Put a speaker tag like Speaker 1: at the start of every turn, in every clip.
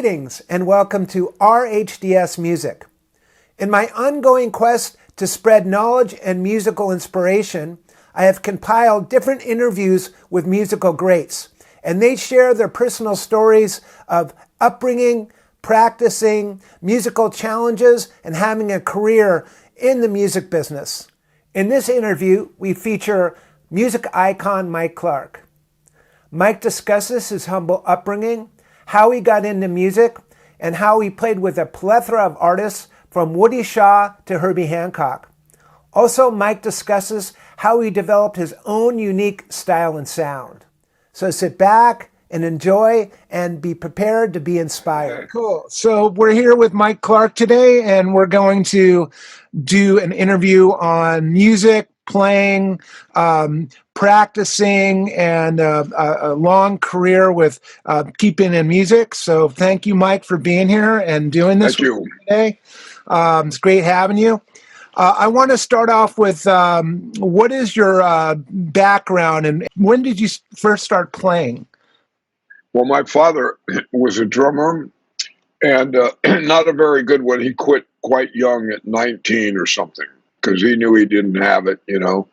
Speaker 1: Greetings and welcome to RHDS Music. In my ongoing quest to spread knowledge and musical inspiration, I have compiled different interviews with musical greats, and they share their personal stories of upbringing, practicing, musical challenges, and having a career in the music business. In this interview, we feature music icon Mike Clark. Mike discusses his humble upbringing, how he got into music, and how he played with a plethora of artists from Woody Shaw to Herbie Hancock. Also, Mike discusses how he developed his own unique style and sound. So sit back and enjoy and be prepared to be inspired. Cool. So we're here with Mike Clark today, and we're going to do an interview on music, playing, practicing, and a long career with keeping in music. So thank you, Mike, for being here and doing this today. It's great having you. I want to start off with what is your background and when did you first start playing?
Speaker 2: Well, my father was a drummer and not a very good one. He quit quite young at 19 or something because he knew he didn't have it, you know.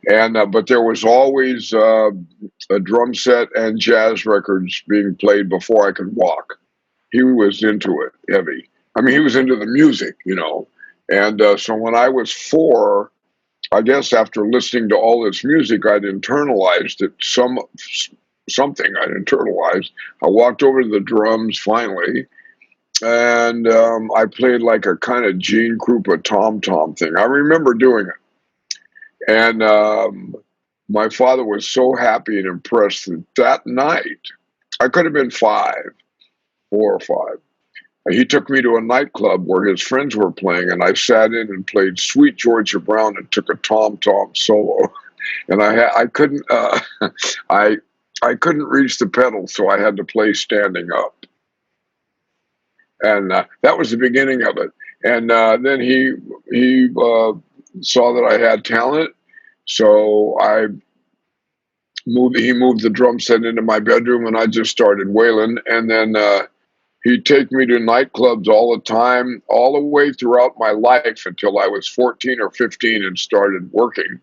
Speaker 2: And but there was always a drum set and jazz records being played before I could walk. He was into it heavy. I mean, he was into the music, you know. And so when I was 4, I guess after listening to all this music, I'd internalized it. Something I'd internalized. I walked over to the drums finally, and I played like a kind of Gene Krupa tom-tom thing. I remember doing it. And my father was so happy and impressed that night, I could have been 4 or 5. He took me to a nightclub where his friends were playing, and I sat in and played Sweet Georgia Brown and took a tom-tom solo. And I couldn't I couldn't reach the pedal, so I had to play standing up. And that was the beginning of it. And then he saw that I had talent, so he moved the drum set into my bedroom, and I just started wailing. And then he'd take me to nightclubs all the time, all the way throughout my life until I was 14 or 15 and started working.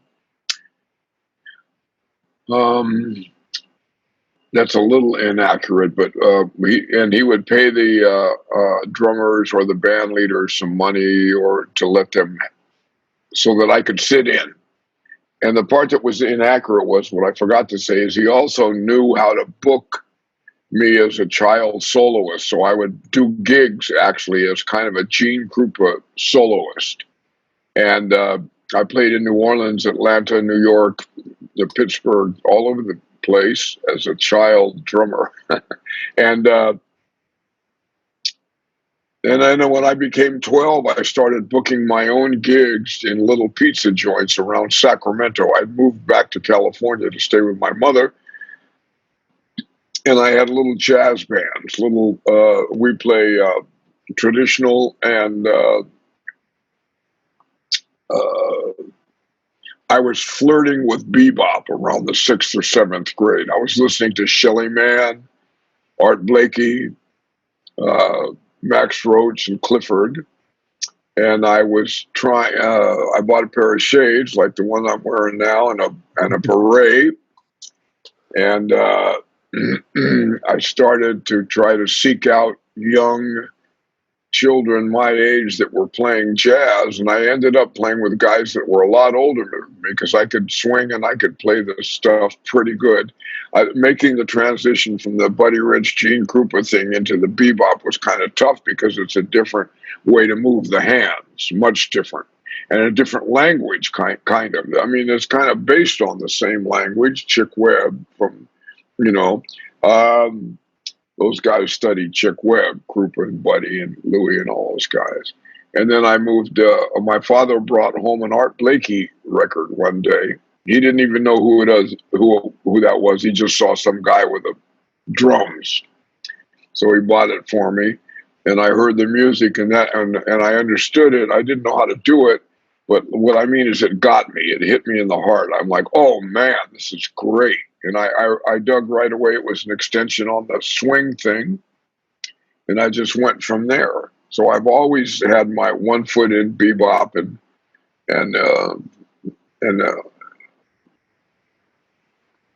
Speaker 2: That's a little inaccurate, but he would pay the drummers or the band leaders some money or to let them so that I could sit in. And the part that was inaccurate was what I forgot to say is he also knew how to book me as a child soloist. So I would do gigs actually as kind of a Gene Krupa soloist. And I played in New Orleans, Atlanta, New York, Pittsburgh, all over the place as a child drummer. And then when I became 12, I started booking my own gigs in little pizza joints around Sacramento. I moved back to California to stay with my mother. And I had little jazz bands, we play traditional and I was flirting with bebop around the 6th or 7th grade. I was listening to Shelly Manne, Art Blakey, Max Roach, and Clifford. And I was I bought a pair of shades like the one I'm wearing now and a beret. And I started to try to seek out young children my age that were playing jazz, and I ended up playing with guys that were a lot older than me because I could swing and I could play this stuff pretty good. Making the transition from the Buddy Rich, Gene Krupa thing into the bebop was kind of tough because it's a different way to move the hands, much different, and a different language kind of. I mean, it's kind of based on the same language. Chick Webb from, you know, those guys studied Chick Webb, Krupa and Buddy and Louie and all those guys. And then I moved, my father brought home an Art Blakey record one day. He didn't even know who that was. He just saw some guy with the drums. So he bought it for me. And I heard the music and I understood it. I didn't know how to do it. But what I mean is it got me. It hit me in the heart. I'm like, oh, man, this is great. And I dug right away. It was an extension on the swing thing. and I just went from there. So I've always had my one foot in bebop and uh, and uh,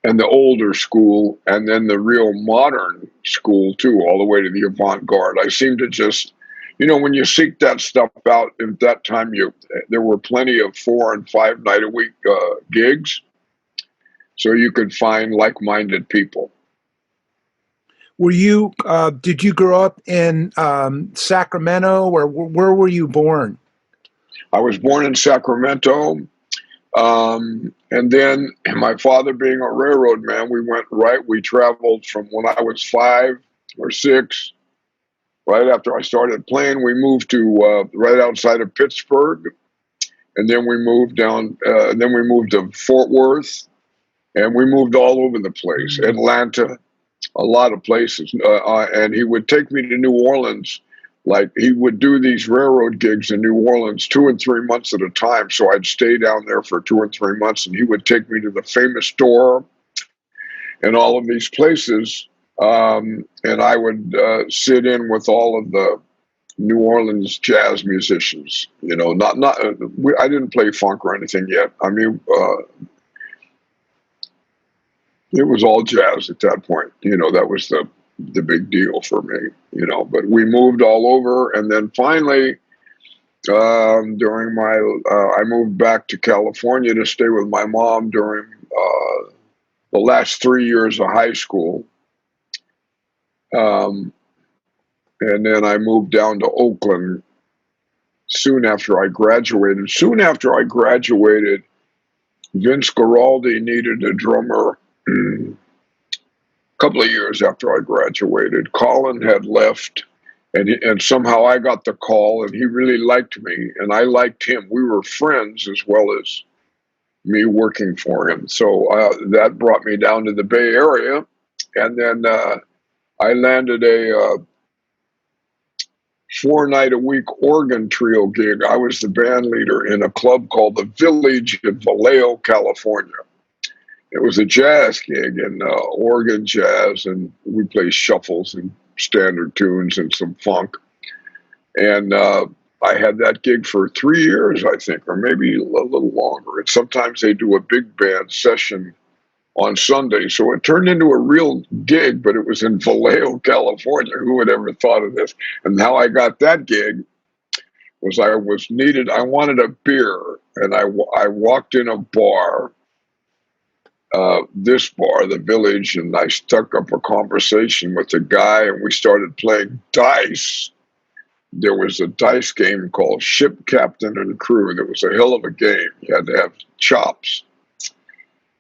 Speaker 2: and the older school, and then the real modern school too, all the way to the avant-garde. I seem to just, when you seek that stuff out, at that time, there were plenty of 4 and 5 night a week gigs, so you could find like-minded people.
Speaker 1: Did you grow up in Sacramento, or where were you born?
Speaker 2: I was born in Sacramento. And then my father being a railroad man, we traveled from when I was 5 or 6, right after I started playing, we moved to right outside of Pittsburgh. And then we moved to Fort Worth, and we moved all over the place, Atlanta, a lot of places. And he would take me to New Orleans. Like, he would do these railroad gigs in New Orleans 2 and 3 months at a time. So I'd stay down there for 2 or 3 months, and he would take me to the famous store and all of these places. And I would sit in with all of the New Orleans jazz musicians. I didn't play funk or anything yet. I mean, it was all jazz at that point. That was the big deal for me, but we moved all over. And then finally, I moved back to California to stay with my mom during the last 3 years of high school. And then I moved down to Oakland soon after I graduated. Soon after I graduated, Vince Guaraldi needed a drummer. Couple of years after I graduated, Colin had left, and somehow I got the call, and he really liked me, and I liked him. We were friends as well as me working for him. So that brought me down to the Bay Area, and then I landed a 4-night-a-week organ trio gig. I was the band leader in a club called The Village in Vallejo, California. It was a jazz gig, and organ jazz, and we played shuffles and standard tunes and some funk. And I had that gig for 3 years, I think, or maybe a little longer. And sometimes they do a big band session on Sunday. So it turned into a real gig, but it was in Vallejo, California. Who would ever thought of this? And how I got that gig was I wanted a beer, and I walked in a bar, this bar, The Village, and I struck up a conversation with a guy, and we started playing dice. There was a dice game called Ship Captain and Crew. That was a hell of a game. You had to have chops.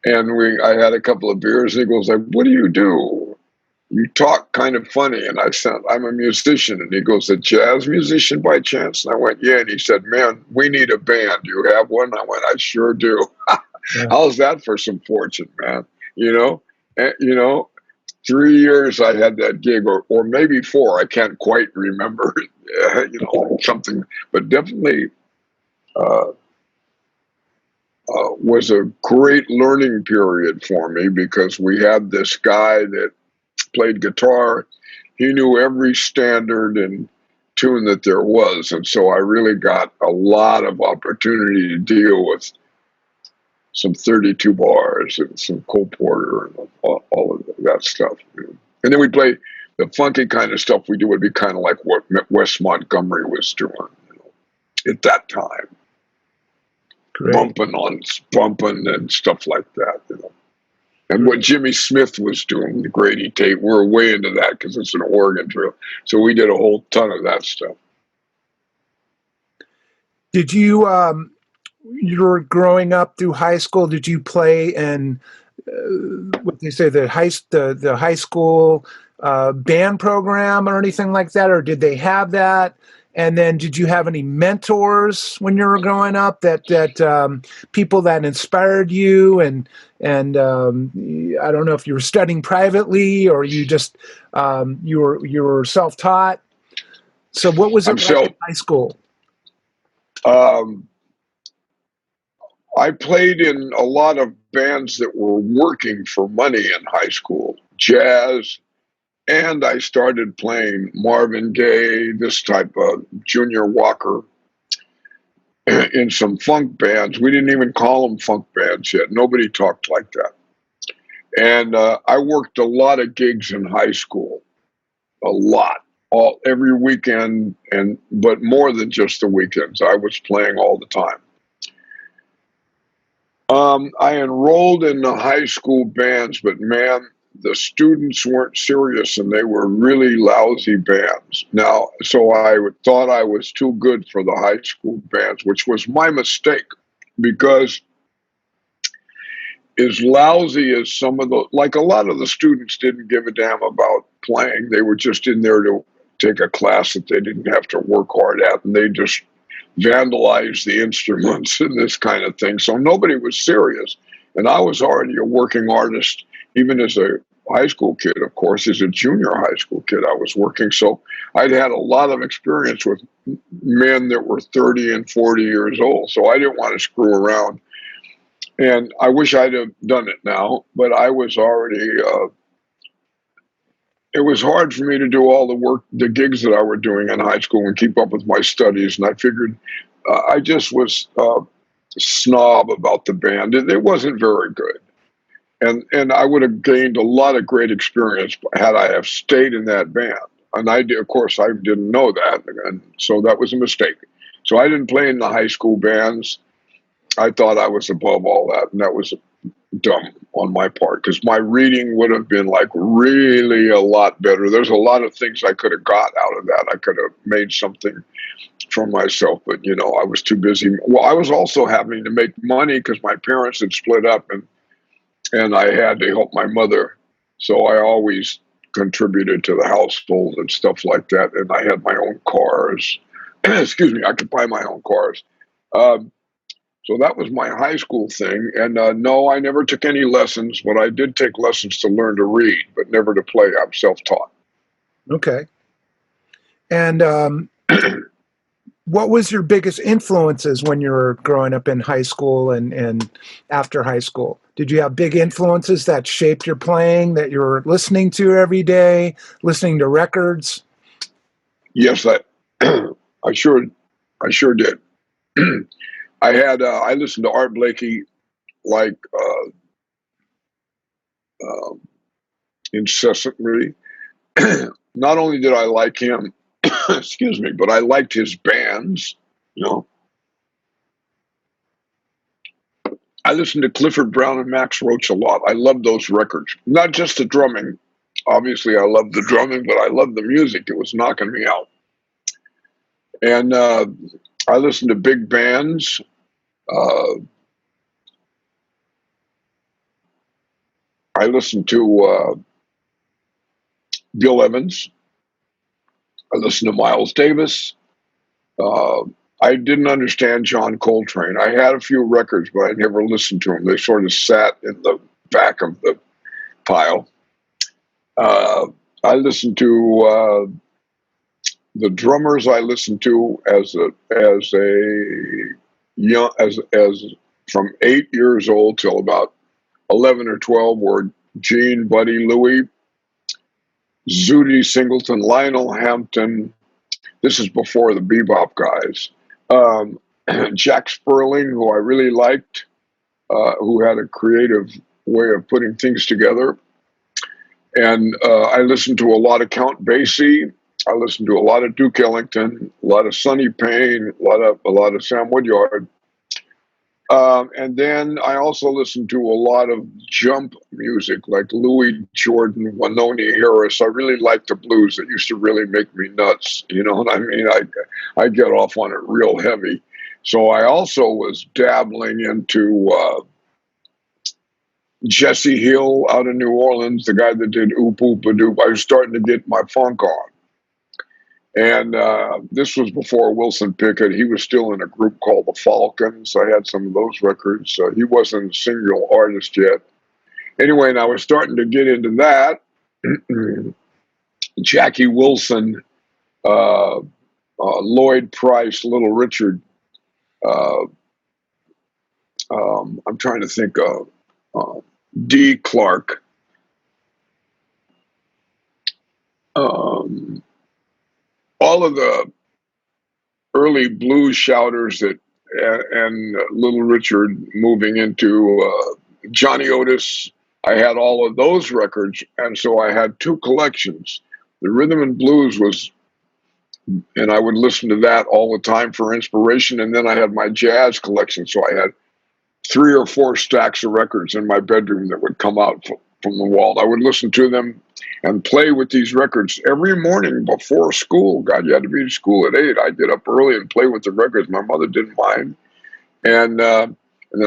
Speaker 2: And I had a couple of beers, and he goes, like, "What do you do? You talk kind of funny." And I said, "I'm a musician." And he goes, "A jazz musician by chance?" And I went, "Yeah." And he said, "Man, we need a band. Do you have one?" And I went, "I sure do." Yeah. How's that for some fortune, man? And, 3 years I had that gig, or maybe 4. I can't quite remember, something, but definitely was a great learning period for me, because we had this guy that played guitar. He knew every standard and tune that there was. And so I really got a lot of opportunity to deal with some 32 bars and some Cole Porter and all of that stuff. And then we play the funky kind of stuff we do would be kind of like what Wes Montgomery was doing, at that time. Great. Bumping and stuff like that, And what Jimmy Smith was doing, the Grady Tate, we're way into that because it's an organ drill. So we did a whole ton of that stuff.
Speaker 1: Did you, you were growing up through high school, did you play in what they say, the high school band program or anything like that, or did they have that? And then did you have any mentors when you were growing up that people that inspired you? And I don't know if you were studying privately or you just you were self-taught. So what was it like in high school?
Speaker 2: I played in a lot of bands that were working for money in high school. Jazz, And I started playing Marvin Gaye, this type of Junior Walker, in some funk bands. We didn't even call them funk bands yet. Nobody talked like that. And I worked a lot of gigs in high school, a lot, all every weekend, and but more than just the weekends. I was playing all the time. I enrolled in the high school bands, but man, the students weren't serious and they were really lousy bands. Now, so I thought I was too good for the high school bands, which was my mistake because as lousy as some of the, like a lot of the students didn't give a damn about playing. They were just in there to take a class that they didn't have to work hard at, and they just vandalized the instruments and this kind of thing. So nobody was serious. And I was already a working artist, even as a high school kid, of course, as a junior high school kid, I was working. So I'd had a lot of experience with men that were 30 and 40 years old. So I didn't want to screw around. And I wish I'd have done it now, but I was already, it was hard for me to do all the work, the gigs that I were doing in high school and keep up with my studies. And I figured I just was snob about the band. It wasn't very good. And I would have gained a lot of great experience had I have stayed in that band. And I did, of course, I didn't know that. And so that was a mistake. So I didn't play in the high school bands. I thought I was above all that, and that was dumb on my part because my reading would have been like really a lot better. There's a lot of things I could have got out of that. I could have made something for myself, but you know, I was too busy. Well, I was also having to make money because my parents had split up, and I had to help my mother, so I always contributed to the household and stuff like that. And I had my own cars. Excuse me, I could buy my own cars. Um, So that was my high school thing. And no, I never took any lessons, but I did take lessons to learn to read, but never to play. I'm self-taught.
Speaker 1: Okay. And what was your biggest influences when you were growing up in high school and after high school? Did you have big influences that shaped your playing, that you were listening to every day, listening to records?
Speaker 2: Yes, I sure did. I listened to Art Blakey like uh, incessantly. Not only did I like him, excuse me, but I liked his bands. You know, I listened to Clifford Brown and Max Roach a lot. I loved those records. Not just the drumming. Obviously, I loved the drumming, but I loved the music. It was knocking me out. And I listened to big bands. Uh, I listened to Bill Evans. I listened to Miles Davis. Uh, I didn't understand John Coltrane. I had a few records, but I never listened to them. They sort of sat in the back of the pile. Uh, I listened to the drummers. I listened to as a young as from 8 years old till about 11 or 12 were Gene, Buddy, Louie, Zutty Singleton, Lionel Hampton. This is before the bebop guys. Um, Jack Sperling, who I really liked, who had a creative way of putting things together. And I listened to a lot of Count Basie. I listened to a lot of Duke Ellington, a lot of Sonny Payne, a lot of Sam Woodyard. And then I also listened to a lot of jump music like Louis Jordan, Wynonie Harris. I really liked the blues. It used to really make me nuts. You know what I mean? I get off on it real heavy. So I also was dabbling into Jesse Hill out of New Orleans, the guy that did Oop Oop a Doop. I was starting to get my funk on. And this was before Wilson Pickett. He was still in a group called the Falcons. I had some of those records. He wasn't a single artist yet. Anyway, and I was starting to get into that. Jackie Wilson, Lloyd Price, Little Richard. I'm trying to think of D. Clark. um, all of the early blues shouters that and Little Richard moving into Johnny Otis. I had all of those records, and so I had two collections. The rhythm and blues was, and I would listen to that all the time for inspiration. And then I had my jazz collection, so I had 3 or 4 stacks of records in my bedroom that would come out from the wall. I would listen to them and play with these records every morning before school. God, you had to be to school at 8. I'd get up early and play with the records. My mother didn't mind. And then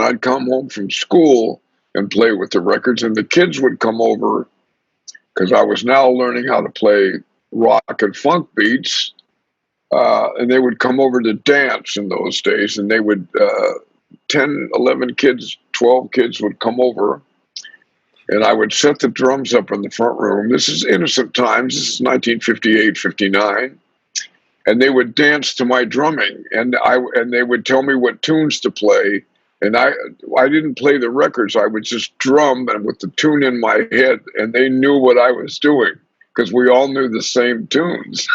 Speaker 2: I'd come home from school and play with the records. And the kids would come over because I was now learning how to play rock and funk beats. And they would come over to dance in those days. And they would, 10, 11 kids, 12 kids would come over. And I would set the drums up in the front room. This is innocent times. This is 1958, 59. And they would dance to my drumming. And they would tell me what tunes to play. And I didn't play the records. I would just drum and with the tune in my head. And they knew what I was doing because we all knew the same tunes.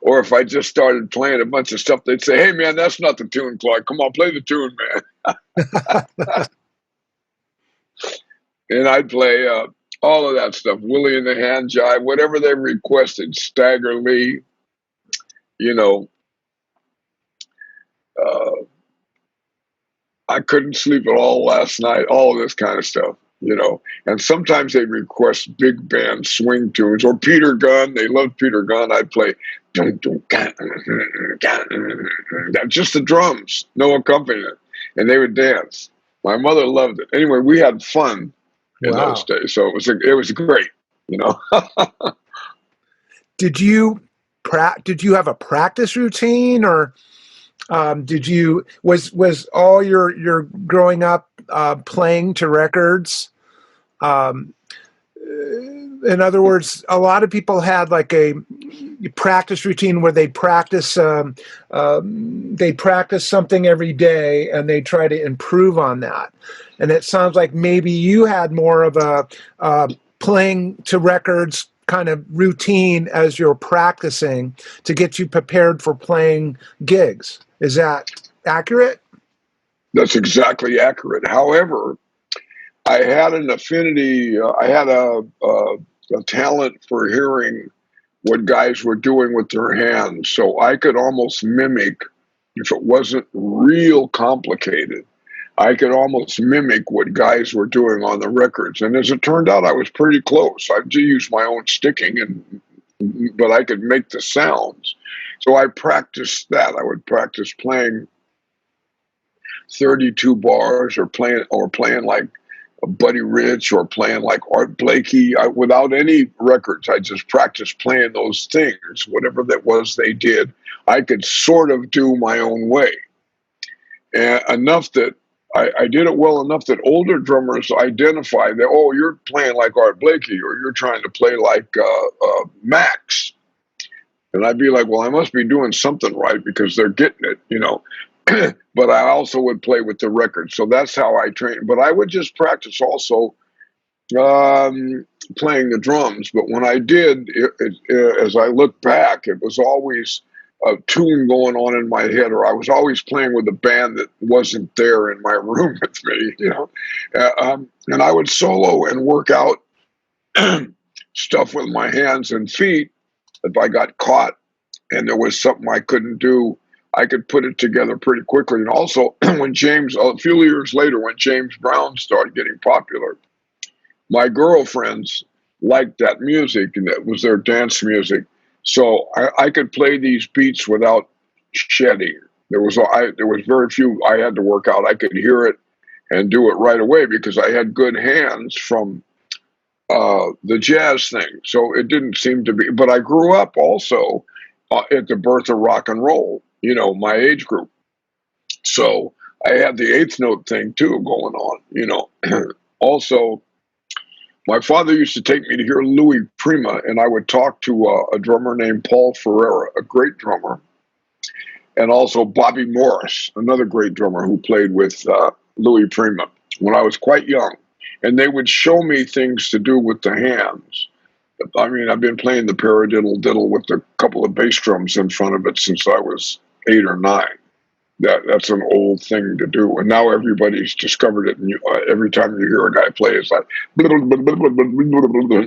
Speaker 2: Or if I just started playing a bunch of stuff, they'd say, "Hey, man, that's not the tune, Clark. Come on, play the tune, man." And I'd play all of that stuff, Willie and the Hand Jive, whatever they requested, Stagger Lee, you know. I couldn't sleep at all last night, all of this kind of stuff, you know. And sometimes they'd request big band swing tunes or Peter Gunn. They loved Peter Gunn. I'd play just the drums, no accompaniment, and they would dance. My mother loved it. Anyway, we had fun in those days, so it was great, you know.
Speaker 1: Did you have a practice routine, or was all your growing up playing to records? In other words, a lot of people had like a practice routine where they practice something every day and they try to improve on that. And it sounds like maybe you had more of a playing to records kind of routine as you're practicing to get you prepared for playing gigs. Is that accurate?
Speaker 2: That's exactly accurate. However, I had an affinity. I had a talent for hearing what guys were doing with their hands, so I could almost mimic, if it wasn't real complicated, I could almost mimic what guys were doing on the records. And as it turned out, I was pretty close. I did use my own sticking, but I could make the sounds. So I practiced that. I would practice playing 32 bars or playing like Buddy Rich or playing like Art Blakey without any records. I just practiced playing those things, whatever that was they did. I could sort of do my own way. And enough that I did it well enough that older drummers identify that, oh, you're playing like Art Blakey or you're trying to play like Max. And I'd be like, well, I must be doing something right because they're getting it, you know. But I also would play with the record. So that's how I trained. But I would just practice also playing the drums. But when I did, as I look back, it was always a tune going on in my head, or I was always playing with a band that wasn't there in my room with me, you know. And I would solo and work out stuff with my hands and feet. If I got caught and there was something I couldn't do, I could put it together pretty quickly. And also, when a few years later, when James Brown started getting popular, my girlfriends liked that music, and that was their dance music. So I could play these beats without shedding. There was very few I had to work out. I could hear it and do it right away because I had good hands from the jazz thing. So it didn't seem to be. But I grew up also at the birth of rock and roll, you know, my age group. So I had the eighth note thing too going on, you know. Also, my father used to take me to hear Louis Prima, and I would talk to a drummer named Paul Ferreira, a great drummer, and also Bobby Morris, another great drummer who played with Louis Prima when I was quite young. And they would show me things to do with the hands. I mean, I've been playing the paradiddle diddle with a couple of bass drums in front of it since I was 8 or 9. That's an old thing to do, and now everybody's discovered it. And every time you hear a guy play, it's like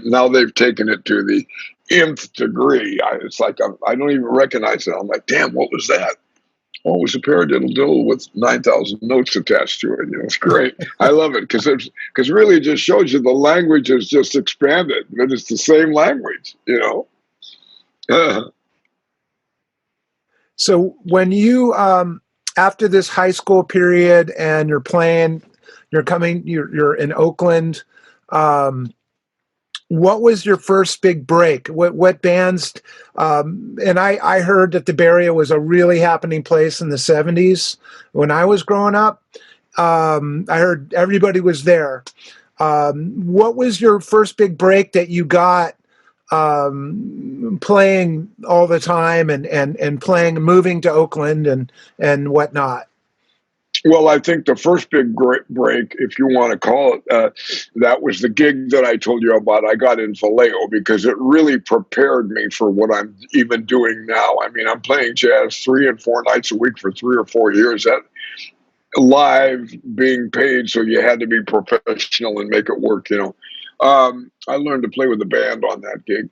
Speaker 2: now they've taken it to the nth degree. It's like I don't even recognize it. I'm like, damn, what was that? Oh, it was a paradiddle diddle with 9,000 notes attached to it. It's great. I love it because really it just shows you the language has just expanded, but it's the same language.
Speaker 1: So when you after this high school period and you're playing, you're in Oakland. What was your first big break? What bands? And I heard that the Bay Area was a really happening place in the 70s when I was growing up. I heard everybody was there. What was your first big break that you got playing all the time and playing, moving to Oakland and whatnot?
Speaker 2: Well, I think the first big break, if you want to call it, that was the gig that I told you about. I got in Vallejo because it really prepared me for what I'm even doing now. I mean, I'm playing jazz 3 and 4 nights a week for 3 or 4 years. That live, being paid, so you had to be professional and make it work. I learned to play with the band on that gig.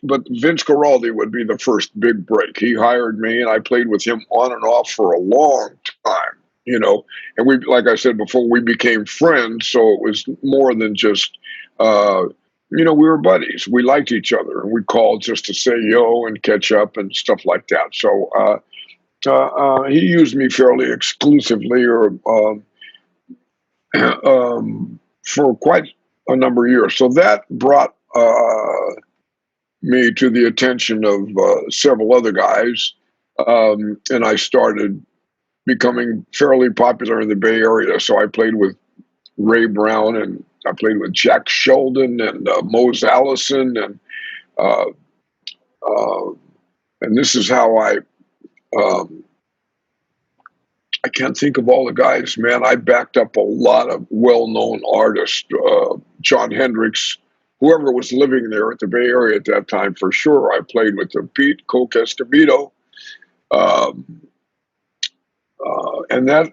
Speaker 2: But Vince Guaraldi would be the first big break. He hired me, and I played with him on and off for a long time. And we, like I said before, we became friends. So it was more than just, we were buddies. We liked each other, and we called just to say yo and catch up and stuff like that. So he used me fairly exclusively, or for quite a number of years. So that brought me to the attention of several other guys, and I started becoming fairly popular in the Bay Area. So I played with Ray Brown, and I played with Jack Sheldon and Mose Allison, and this is how I can't think of all the guys, man. I backed up a lot of well-known artists, John Hendricks, whoever was living there at the Bay Area at that time, for sure. I played with Pete Coke Escobedo. And then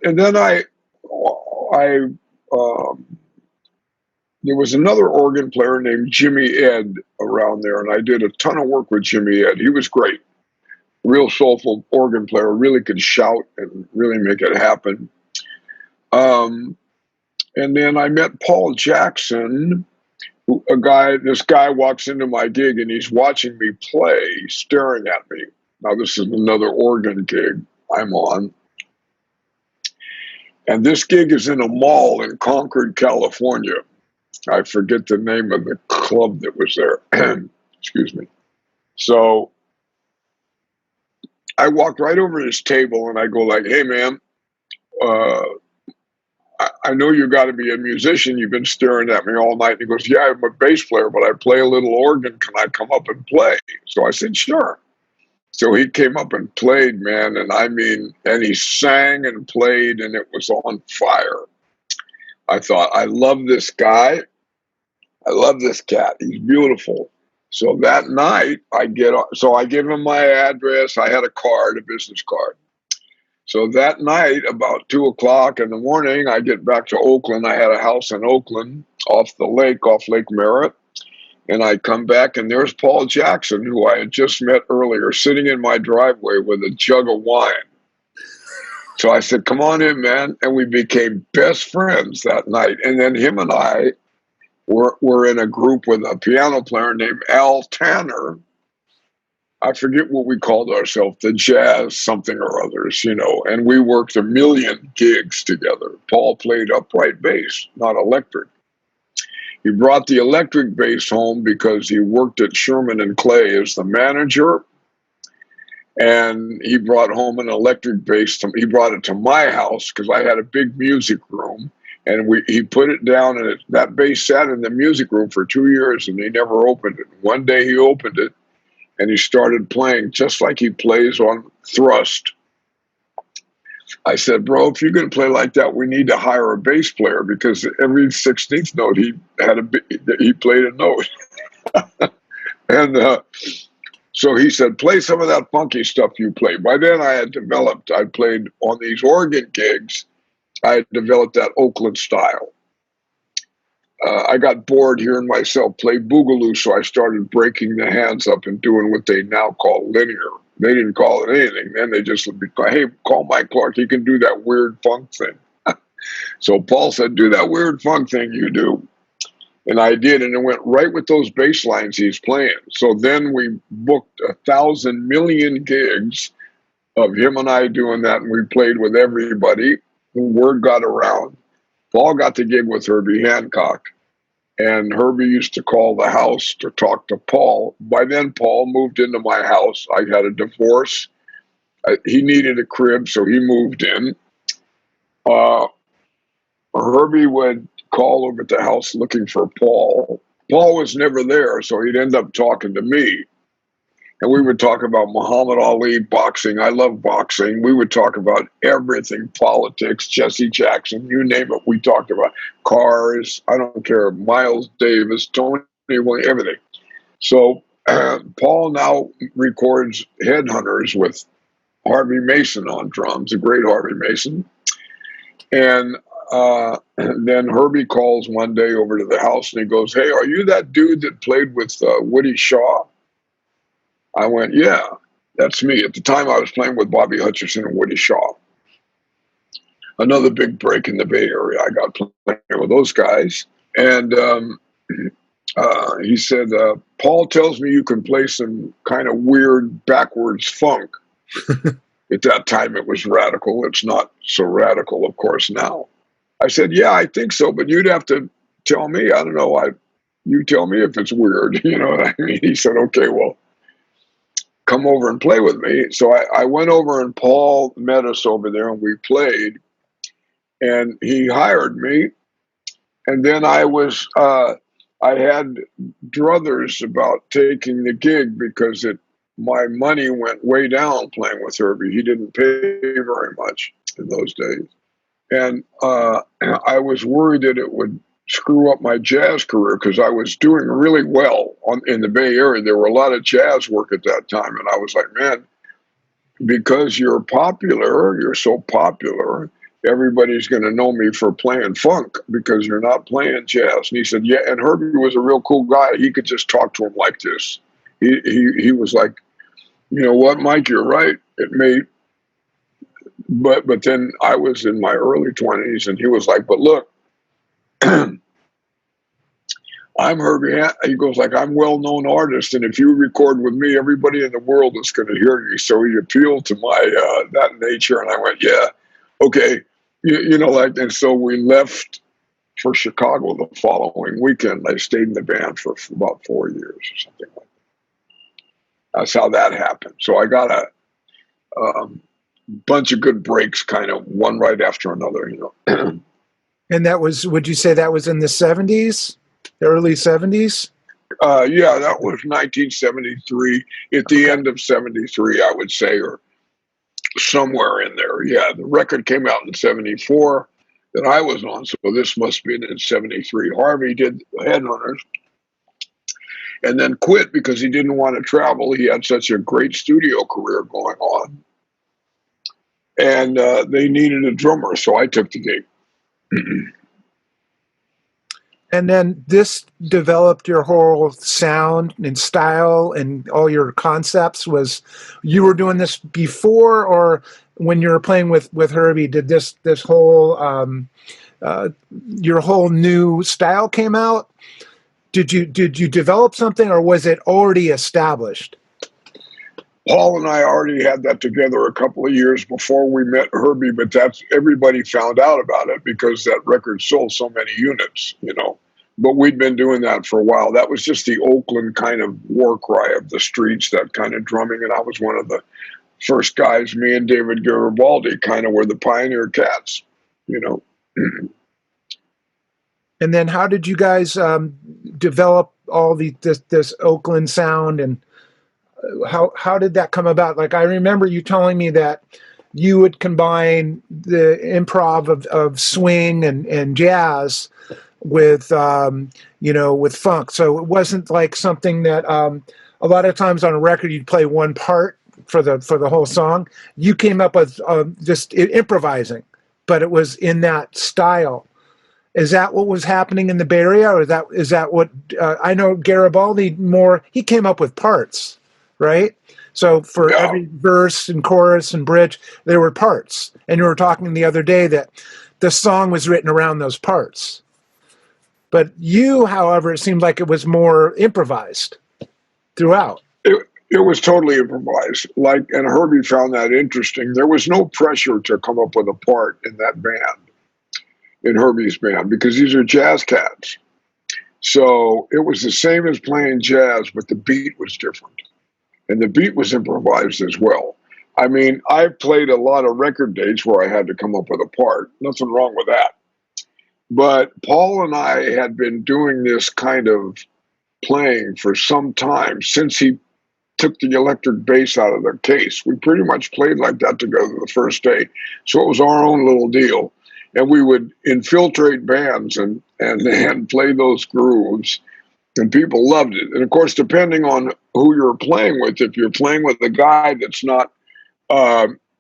Speaker 2: there was another organ player named Jimmy Ed around there, and I did a ton of work with Jimmy Ed. He was great, real soulful organ player, really could shout and really make it happen. And then I met Paul Jackson, this guy walks into my gig and he's watching me play, staring at me. Now this is another organ gig I'm on. And this gig is in a mall in Concord, California. I forget the name of the club that was there. Excuse me. So I walked right over to his table and I go like, hey, man, I know you got to be a musician. You've been staring at me all night. And he goes, yeah, I'm a bass player, but I play a little organ. Can I come up and play? So I said, sure. So he came up and played, man, and he sang and played, and it was on fire. I thought, I love this guy. I love this cat. He's beautiful. So that night, I give him my address. I had a business card. So that night, about 2:00 in the morning, I get back to Oakland. I had a house in Oakland off Lake Merritt. And I come back, and there's Paul Jackson, who I had just met earlier, sitting in my driveway with a jug of wine. So I said, come on in, man. And we became best friends that night. And then him and I were in a group with a piano player named Al Tanner. I forget what we called ourselves, the Jazz something or others, and we worked 1 million gigs together. Paul played upright bass, not electric. He brought the electric bass home because he worked at Sherman and Clay as the manager. And he brought home an electric bass. He brought it to my house because I had a big music room. And he put it down, and that bass sat in the music room for 2 years, and he never opened it. One day he opened it, and he started playing just like he plays on Thrust. I said, bro, if you're going to play like that, we need to hire a bass player, because every 16th note he played a note. And so he said, play some of that funky stuff you play. By then I played on these organ gigs. I had developed that Oakland style. I got bored hearing myself play boogaloo, so I started breaking the hands up and doing what they now call linear. They didn't call it anything then. They just would be, hey, call Mike Clark. He can do that weird funk thing. So Paul said, do that weird funk thing you do. And I did, and it went right with those bass lines he's playing. So then we booked 1,000 million gigs of him and I doing that, and we played with everybody. The word got around. Paul got the gig with Herbie Hancock, and Herbie used to call the house to talk to Paul. By then, Paul moved into my house. I had a divorce. He needed a crib, so he moved in. Herbie would call over at the house looking for Paul. Paul was never there, so he'd end up talking to me. And we would talk about Muhammad Ali, boxing. I love boxing. We would talk about everything, politics, Jesse Jackson, you name it. We talked about cars. I don't care. Miles Davis, Tony Williams, everything. So Paul now records Headhunters with Harvey Mason on drums, the great Harvey Mason. And then Herbie calls one day over to the house and he goes, hey, are you that dude that played with Woody Shaw? I went, yeah, that's me. At the time, I was playing with Bobby Hutcherson and Woody Shaw. Another big break in the Bay Area. I got playing with those guys. And he said, Paul tells me you can play some kind of weird backwards funk. At that time, it was radical. It's not so radical, of course, now. I said, yeah, I think so, but you'd have to tell me. I don't know. You tell me if it's weird. You know what I mean? He said, okay, well, come over and play with me. So I went over and Paul met us over there and we played. And he hired me. And then I had druthers about taking the gig because my money went way down playing with Herbie. He didn't pay very much in those days. And I was worried that it would screw up my jazz career because I was doing really well in the Bay Area. There were a lot of jazz work at that time. And I was like, man, because you're popular, you're so popular, everybody's going to know me for playing funk because you're not playing jazz. And he said, yeah. And Herbie was a real cool guy. He could just talk to him like this. He was like, you know what, Mike, you're right. It may, but then I was in my early 20s and he was like, but look, I'm Herbie. He goes like, I'm a well-known artist, and if you record with me, everybody in the world is going to hear you. So he appealed to my that nature, and I went, yeah, okay, you know, like. And so we left for Chicago the following weekend. I stayed in the band for about 4 years or something like that. That's how that happened. So I got a bunch of good breaks, kind of one right after another, you know.
Speaker 1: And that was, would you say that was in the 70s, the early 70s?
Speaker 2: Yeah, that was 1973, at the end of 73, I would say, or somewhere in there. Yeah, the record came out in 74 that I was on, so this must have been in 73. Harvey did Headhunters and then quit because he didn't want to travel. He had such a great studio career going on. And they needed a drummer, so I took the gig.
Speaker 1: And then this developed your whole sound and style and all your concepts. Was you were doing this before, or when you were playing with Herbie, did this whole your whole new style came out? Did you develop something, or was it already established?
Speaker 2: Paul and I already had that together a couple of years before we met Herbie, but everybody found out about it because that record sold so many units, you know. But we'd been doing that for a while. That was just the Oakland kind of war cry of the streets, that kind of drumming. And I was one of the first guys. Me and David Garibaldi kind of were the pioneer cats, you know.
Speaker 1: And then how did you guys develop all this Oakland sound, and how did that come about? Like, I remember you telling me that you would combine the improv of swing and jazz with with funk. So it wasn't like something that a lot of times on a record you'd play one part for the whole song. You came up with just improvising, but it was in that style. Is that what was happening in the Bay Area, or is that what I know? Garibaldi more. He came up with parts, right? So for
Speaker 2: Yeah.
Speaker 1: every verse and chorus and bridge, there were parts. And you were talking the other day that the song was written around those parts. But you, however, it seemed like it was more improvised throughout.
Speaker 2: It was totally improvised. And Herbie found that interesting. There was no pressure to come up with a part in that band, in Herbie's band, because these are jazz cats. So it was the same as playing jazz, but the beat was different. And the beat was improvised as well. I mean, I played a lot of record dates where I had to come up with a part. Nothing wrong with that. But Paul and I had been doing this kind of playing for some time since he took the electric bass out of the case. We pretty much played like that together the first day. So it was our own little deal. And we would infiltrate bands and play those grooves. And people loved it. And of course, depending on who you're playing with, if you're playing with a guy that's not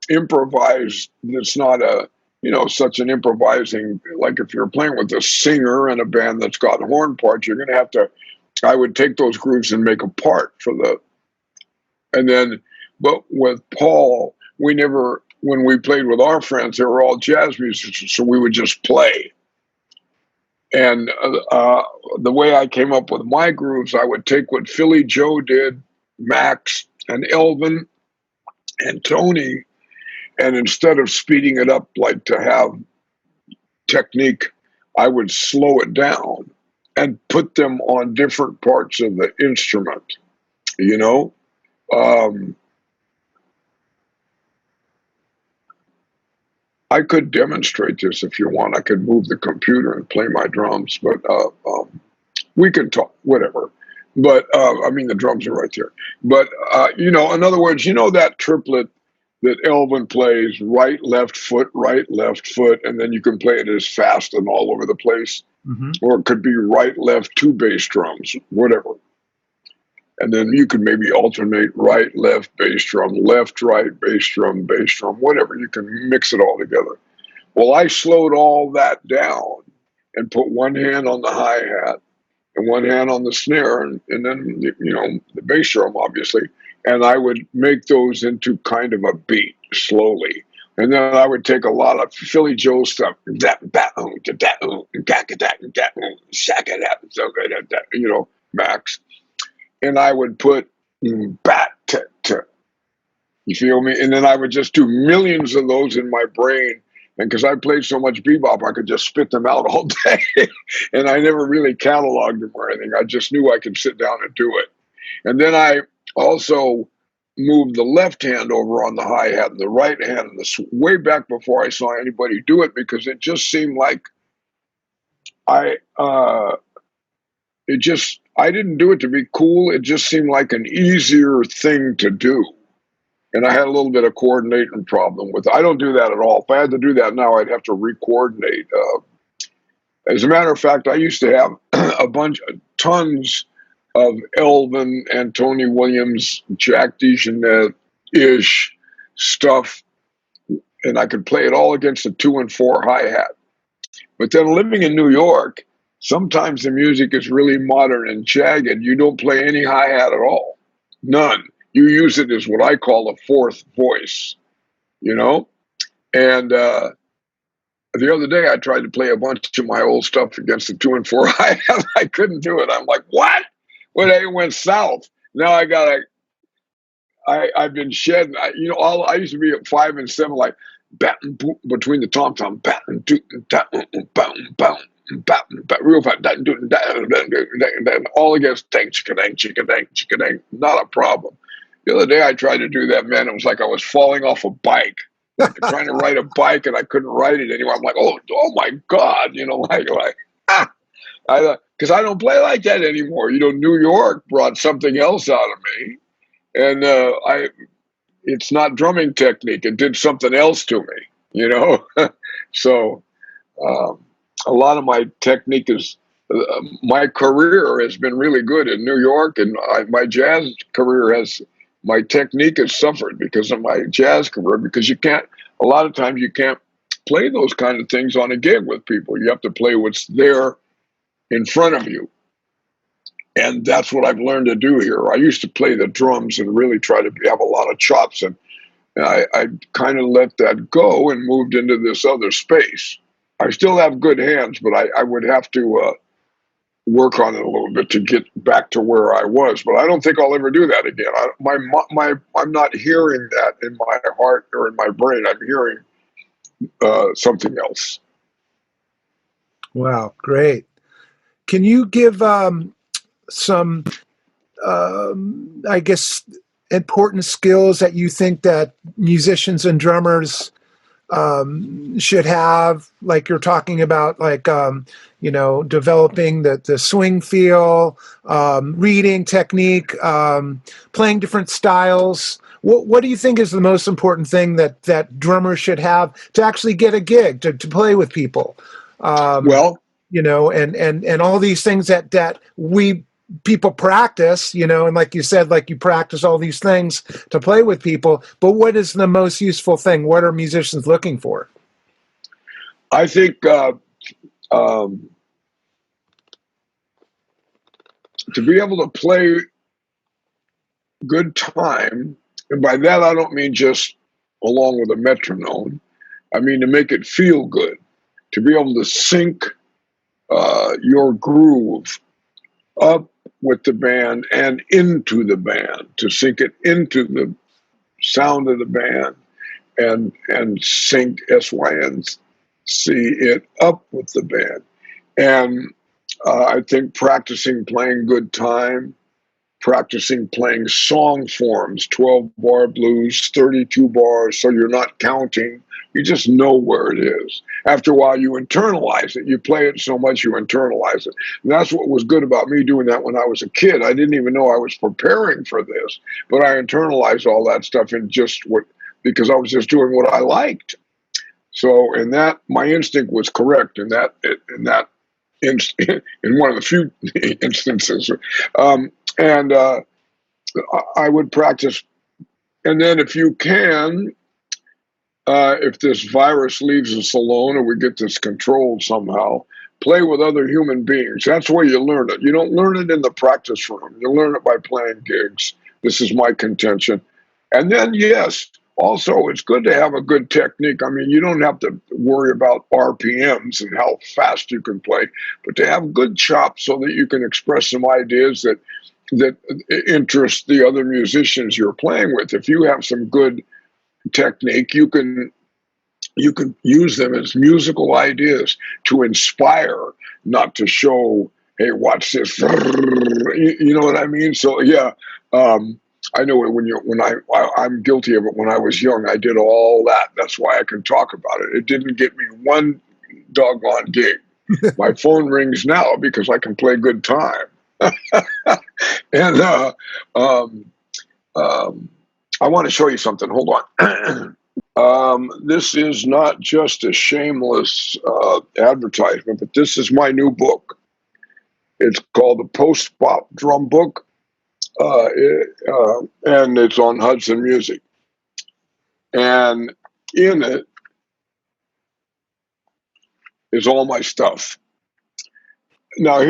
Speaker 2: improvised, that's not such an improvising, like if you're playing with a singer in a band that's got horn parts, you're going to have to, I would take those grooves and make a part but with Paul, when we played with our friends, they were all jazz musicians, so we would just play. And the way I came up with my grooves, I would take what Philly Joe did, Max and Elvin and Tony, and instead of speeding it up like to have technique, I would slow it down and put them on different parts of the instrument, I could demonstrate this if you want. I could move the computer and play my drums, but we can talk, whatever. But I mean, the drums are right there. But, in other words, that triplet that Elvin plays, right, left foot, and then you can play it as fast and all over the place. Mm-hmm. Or it could be right, left, two bass drums, whatever. And then you could maybe alternate right, left, bass drum, left, right, bass drum, whatever. You can mix it all together. Well, I slowed all that down and put one hand on the hi-hat and one hand on the snare and then, the bass drum, obviously. And I would make those into kind of a beat slowly. And then I would take a lot of Philly Joe stuff, Max. And I would put bat, you feel me? And then I would just do millions of those in my brain. And because I played so much bebop, I could just spit them out all day. And I never really cataloged them or anything. I just knew I could sit down and do it. And then I also moved the left hand over on the hi-hat and the right hand way back before I saw anybody do it, because it just seemed like I didn't do it to be cool. It just seemed like an easier thing to do. And I had a little bit of coordinating problem with it. I don't do that at all. If I had to do that now, I'd have to re-coordinate. As a matter of fact, I used to have tons of Elvin and Tony Williams, Jack DeJohnette-ish stuff, and I could play it all against a 2 and 4 hi-hat. But then living in New York, sometimes the music is really modern and jagged. You don't play any hi-hat at all. None. You use it as what I call a fourth voice, And the other day I tried to play a bunch of my old stuff against the 2 and 4 hi-hat. I couldn't do it. I'm like, what? Well, it went south. Now I've been shedding. I used to be at 5 and 7, like batting between the tom tom, batting, real fast, all against dang, chicka dang, not a problem. The other day I tried to do that, man. It was like I was falling off a bike, trying to ride a bike, and I couldn't ride it anymore. I'm like, oh my God, because I don't play like that anymore. New York brought something else out of me, and it's not drumming technique. It did something else to me, So a lot of my technique is my career has been really good in New York, and my jazz career my technique has suffered because of my jazz career, because a lot of times you can't play those kind of things on a gig with people. You have to play what's there in front of you. And that's what I've learned to do here. I used to play the drums and really try to have a lot of chops, and I kind of let that go and moved into this other space. I still have good hands, but I would have to work on it a little bit to get back to where I was. But I don't think I'll ever do that again. I'm not hearing that in my heart or in my brain. I'm hearing something else.
Speaker 1: Wow, great. Can you give some, I guess, important skills that you think that musicians and drummers should have, like you're talking about, like, developing the swing feel, reading technique, playing different styles? What do you think is the most important thing that drummers should have to actually get a gig, to play with people?
Speaker 2: Well,
Speaker 1: And all these things that people practice, and like you said, like you practice all these things to play with people, but what is the most useful thing? What are musicians looking for?
Speaker 2: I think to be able to play good time, and by that I don't mean just along with a metronome, I mean to make it feel good, to be able to sync your groove up with the band and into the band, to sync it into the sound of the band, and sync SYNC it up with the band. And I think practicing playing good time, practicing playing song forms, 12-bar blues, 32 bars, so you're not counting. You just know where it is. After a while, you internalize it. You play it so much, you internalize it. And that's what was good about me doing that when I was a kid. I didn't even know I was preparing for this, but I internalized all that stuff because I was just doing what I liked. So in that, my instinct was correct in one of the few instances. And I would practice. And then if you can, if this virus leaves us alone or we get this controlled somehow, play with other human beings. That's where you learn it. You don't learn it in the practice room. You learn it by playing gigs. This is my contention. And then, yes, also, it's good to have a good technique. I mean, you don't have to worry about RPMs and how fast you can play, but to have good chops so that you can express some ideas that interest the other musicians you're playing with. If you have some good technique, you can use them as musical ideas to inspire, not to show, hey, watch this. You know what I mean? So yeah, I know I'm guilty of it. When I was young, I did all that. That's why I can talk about it. It didn't get me one doggone gig. My phone rings now because I can play good time. And I want to show you something. Hold on. This is not just a shameless advertisement, but this is my new book. It's called the Post Bop Drum Book, and it's on Hudson Music. And in it is all my stuff. Now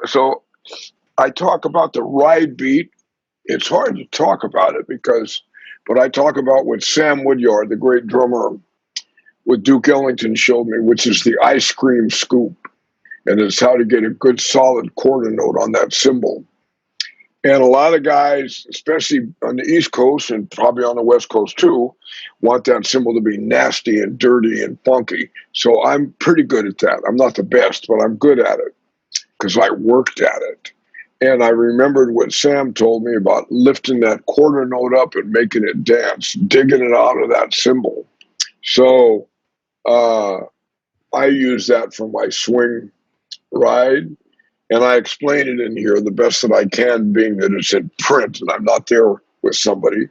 Speaker 2: so I talk about the ride beat. It's hard to talk about it but I talk about what Sam Woodyard, the great drummer with Duke Ellington, showed me, which is the ice cream scoop. And it's how to get a good solid quarter note on that cymbal. And a lot of guys, especially on the East Coast and probably on the West Coast too, want that cymbal to be nasty and dirty and funky. So I'm pretty good at that. I'm not the best, but I'm good at it because I worked at it. And I remembered what Sam told me about lifting that quarter note up and making it dance, digging it out of that cymbal. So I use that for my swing ride. And I explain it in here the best that I can, being that it's in print and I'm not there with somebody.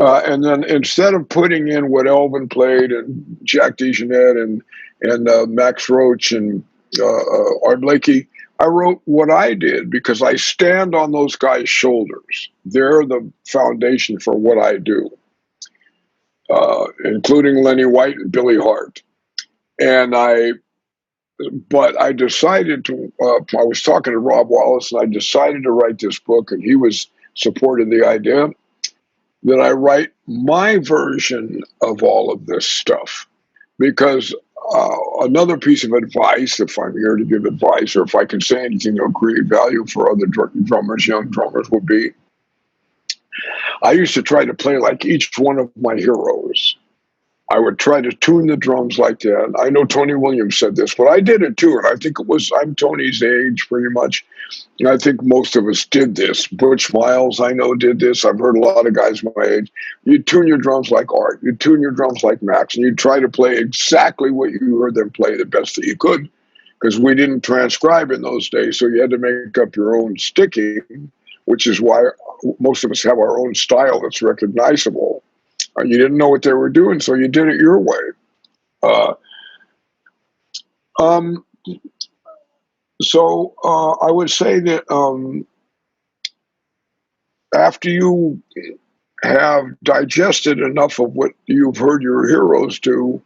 Speaker 2: And then instead of putting in what Elvin played and Jack DeJohnette and Max Roach and Art Blakey. I wrote what I did because I stand on those guys' shoulders. They're the foundation for what I do, including Lenny White and Billy Hart. And but I decided to, I was talking to Rob Wallace and I decided to write this book, and he was supported the idea that I write my version of all of this stuff. Because another piece of advice, if I'm here to give advice, or if I can say anything of great value for other drummers, young drummers, would be I used to try to play like each one of my heroes. I would try to tune the drums like that. I know Tony Williams said this, but I did it too. And I think I'm Tony's age pretty much. And I think most of us did this. Butch Miles, I know, did this. I've heard a lot of guys my age. You tune your drums like Art. You tune your drums like Max. And you try to play exactly what you heard them play the best that you could. Because we didn't transcribe in those days. So you had to make up your own sticking, which is why most of us have our own style that's recognizable. You didn't know what they were doing, so you did it your way. So I would say that after you have digested enough of what you've heard your heroes do,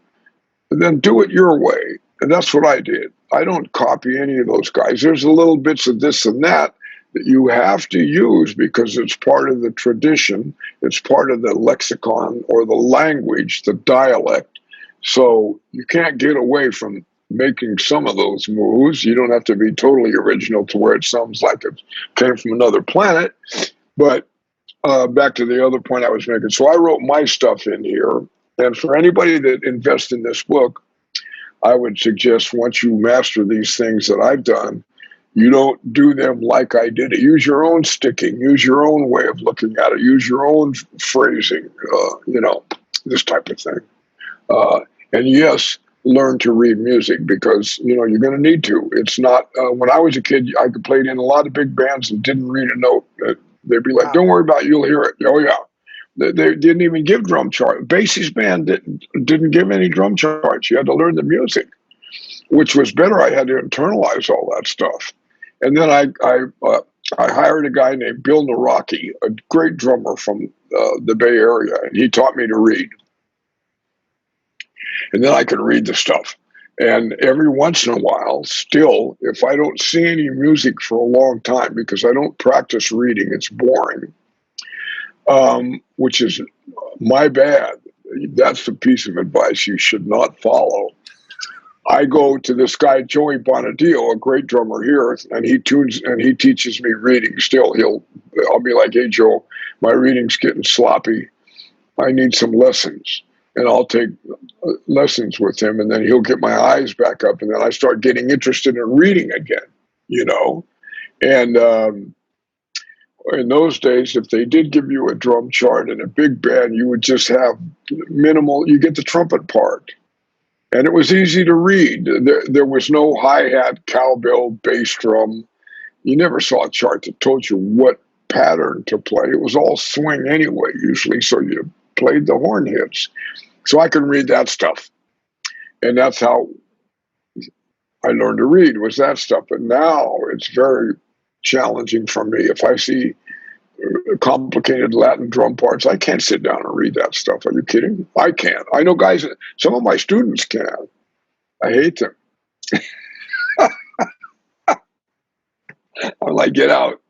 Speaker 2: then do it your way. And that's what I did. I don't copy any of those guys. There's a little bits of this and that you have to use because it's part of the tradition, it's part of the lexicon or the language, the dialect. So you can't get away from making some of those moves. You don't have to be totally original to where it sounds like it came from another planet. But back to the other point I was making. So I wrote my stuff in here. And for anybody that invests in this book, I would suggest once you master these things that I've done, you don't do them like I did it. Use your own sticking. Use your own way of looking at it. Use your own phrasing, this type of thing. And yes, learn to read music because, you're going to need to. It's not, when I was a kid, I played in a lot of big bands and didn't read a note. They'd be like, don't worry about it, you'll hear it. Oh, yeah. They didn't even give drum charts. Bassist band didn't give any drum charts. You had to learn the music, which was better. I had to internalize all that stuff. And then I hired a guy named Bill Naraki, a great drummer from the Bay Area, and he taught me to read. And then I could read the stuff. And every once in a while, still, if I don't see any music for a long time, because I don't practice reading, it's boring, which is my bad. That's the piece of advice you should not follow. I go to this guy, Joey Bonadillo, a great drummer here, and he tunes and he teaches me reading still. I'll be like, hey, Joe, my reading's getting sloppy. I need some lessons. And I'll take lessons with him, and then he'll get my eyes back up, and then I start getting interested in reading again, And in those days, if they did give you a drum chart in a big band, you would just have minimal, you get the trumpet part. And it was easy to read. There was no hi-hat, cowbell, bass drum. You never saw a chart that told you what pattern to play. It was all swing anyway, usually, so you played the horn hits. So I could read that stuff. And that's how I learned to read, was that stuff. But now it's very challenging for me. If I see complicated Latin drum parts, I can't sit down and read that stuff. Are you kidding? I can't. I know guys, some of my students can. I hate them. I'm like, get out.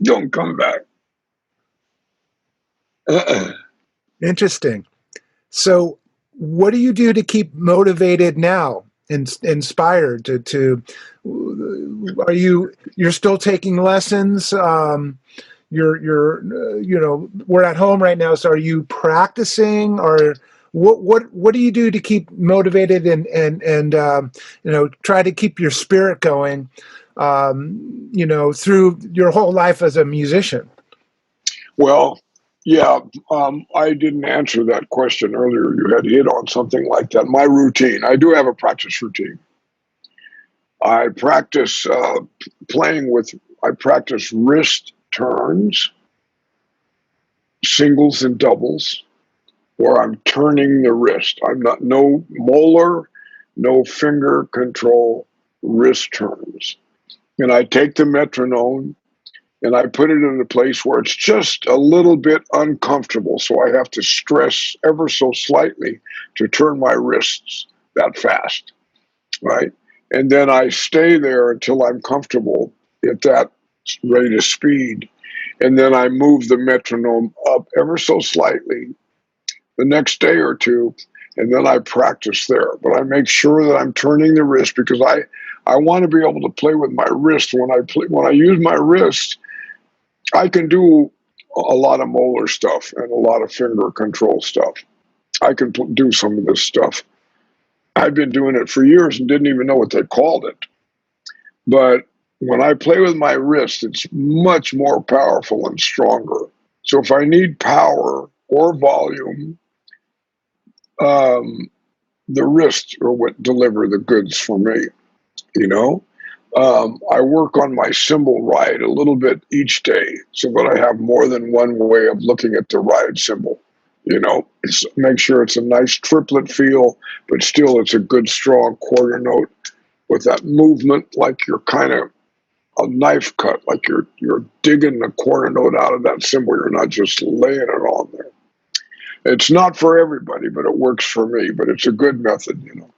Speaker 2: Don't come back.
Speaker 1: Interesting. So what do you do to keep motivated now and inspired you're still taking lessons? We're at home right now. So are you practicing, or what do you do to keep motivated and try to keep your spirit going, through your whole life as a musician?
Speaker 2: Well, yeah, I didn't answer that question earlier. You had hit on something like that. My routine, I do have a practice routine. I practice I practice wrist turns, singles and doubles, where I'm turning the wrist. I'm not, no molar, no finger control, wrist turns. And I take the metronome and I put it in a place where it's just a little bit uncomfortable. So I have to stress ever so slightly to turn my wrists that fast, right? And then I stay there until I'm comfortable at that rate of speed. And then I move the metronome up ever so slightly the next day or two, and then I practice there. But I make sure that I'm turning the wrist because I want to be able to play with my wrist. When I use my wrist, I can do a lot of molar stuff and a lot of finger control stuff. I can do some of this stuff. I've been doing it for years and didn't even know what they called it. But when I play with my wrist, it's much more powerful and stronger. So if I need power or volume, the wrists are what deliver the goods for me, you know? I work on my cymbal ride a little bit each day so that I have more than one way of looking at the ride cymbal. You know, make sure it's a nice triplet feel, but still it's a good strong quarter note with that movement like you're kind of a knife cut, like you're digging the quarter note out of that cymbal. You're not just laying it on there. It's not for everybody, but it works for me. But it's a good method, you know.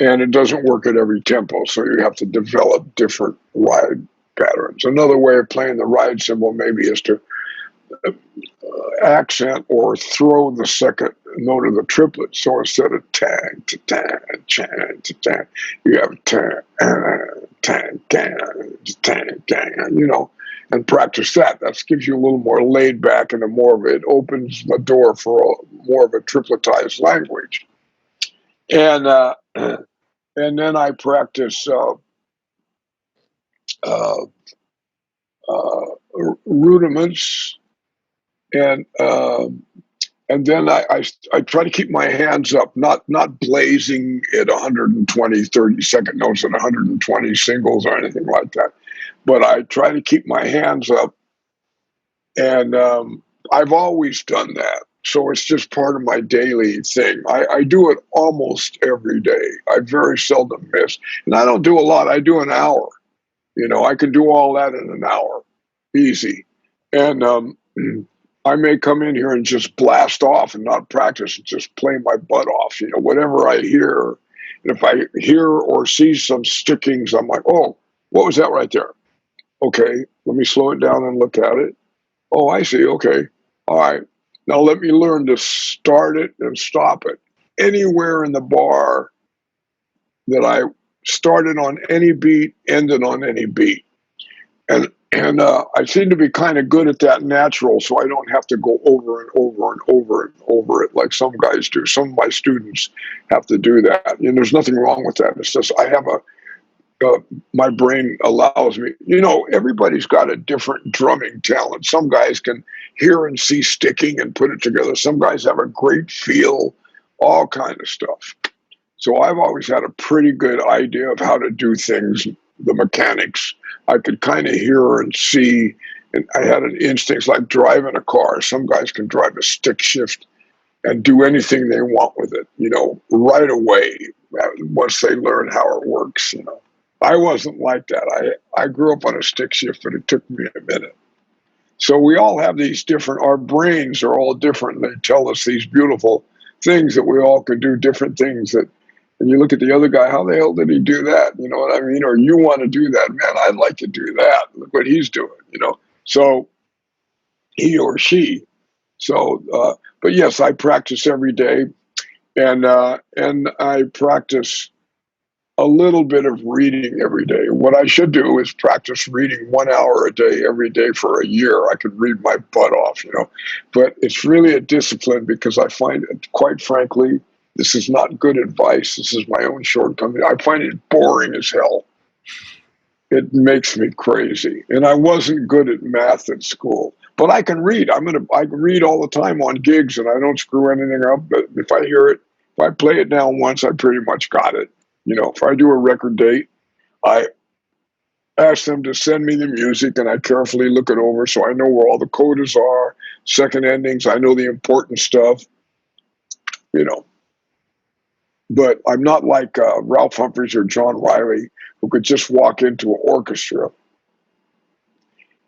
Speaker 2: And it doesn't work at every tempo, so you have to develop different ride patterns. Another way of playing the ride cymbal maybe is to accent or throw the second note of the triplet. So instead of tang to tang, chan to tang, you have tang, tang, tang, tang, you know, and practice that. That gives you a little more laid back and it opens the door for more of a tripletized language. And then I practice rudiments, and then I try to keep my hands up, not blazing at 120 30-second notes and 120 singles or anything like that, but I try to keep my hands up, and I've always done that. So it's just part of my daily thing. I do it almost every day. I very seldom miss. And I don't do a lot. I do an hour. You know, I can do all that in an hour. Easy. And I may come in here and just blast off and not practice and just play my butt off. You know, whatever I hear. And if I hear or see some stickings, I'm like, oh, what was that right there? Okay, let me slow it down and look at it. Oh, I see. Okay. All right. Now let me learn to start it and stop it. Anywhere in the bar that I started on any beat, ended on any beat. And I seem to be kind of good at that natural, so I don't have to go over and over and over and over it like some guys do. Some of my students have to do that. And there's nothing wrong with that. It's just I have my brain allows me, you know, everybody's got a different drumming talent. Some guys can hear and see sticking and put it together. Some guys have a great feel, all kind of stuff. So I've always had a pretty good idea of how to do things, the mechanics. I could kind of hear and see, and I had an instinct like driving a car. Some guys can drive a stick shift and do anything they want with it, you know, right away once they learn how it works, you know. I wasn't like that. I grew up on a stick shift, but it took me a minute. So we all have these different, our brains are all different. They tell us these beautiful things that we all can do different things that, and you look at the other guy, how the hell did he do that? You know what I mean? Or you want to do that, man, I'd like to do that. Look what he's doing, you know? So he or she. So, but yes, I practice every day, and I practice a little bit of reading every day. What I should do is practice reading 1 hour a day every day for a year. I could read my butt off, you know. But it's really a discipline because I find it, quite frankly, this is not good advice. This is my own shortcoming. I find it boring as hell. It makes me crazy. And I wasn't good at math at school. But I can read. I can read all the time on gigs and I don't screw anything up. But if I hear it, if I play it down once, I pretty much got it. You know, if I do a record date, I ask them to send me the music and I carefully look it over so I know where all the codas are, second endings. I know the important stuff, you know. But I'm not like Ralph Humphreys or John Wiley, who could just walk into an orchestra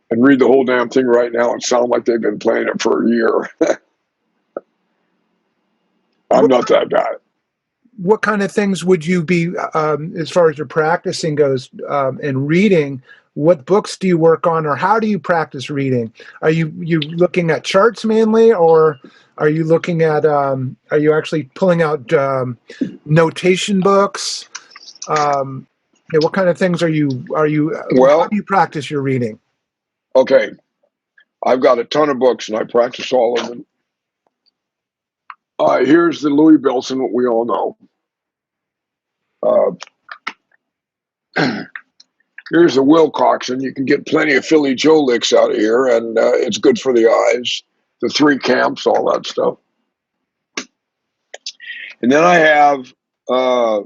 Speaker 2: and read the whole damn thing right now and sound like they've been playing it for a year. I'm
Speaker 1: What,
Speaker 2: not that guy.
Speaker 1: what kind of things would you be, as far as your practicing goes, and reading? What books do you work on, or how do you practice reading? Are you looking at charts mainly, or are you looking at, are you actually pulling out notation books? Yeah, what kind of things are you, how
Speaker 2: Well,
Speaker 1: do you practice your reading?
Speaker 2: okay, I've got a ton of books and I practice all of them. Here's the Louis Bellson, what we all know. Here's the Wilcoxon. You can get plenty of Philly Joe licks out of here, and it's good for the eyes. The Three Camps, all that stuff. And then I have a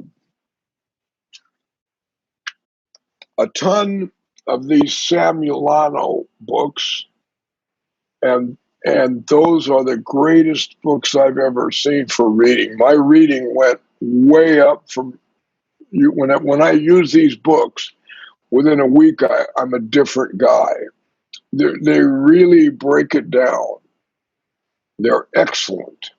Speaker 2: ton of these Samuelano books, and those are the greatest books I've ever seen for reading. My reading went way up from you when I use these books. Within a week, I'm a different guy. They really break it down. They're excellent,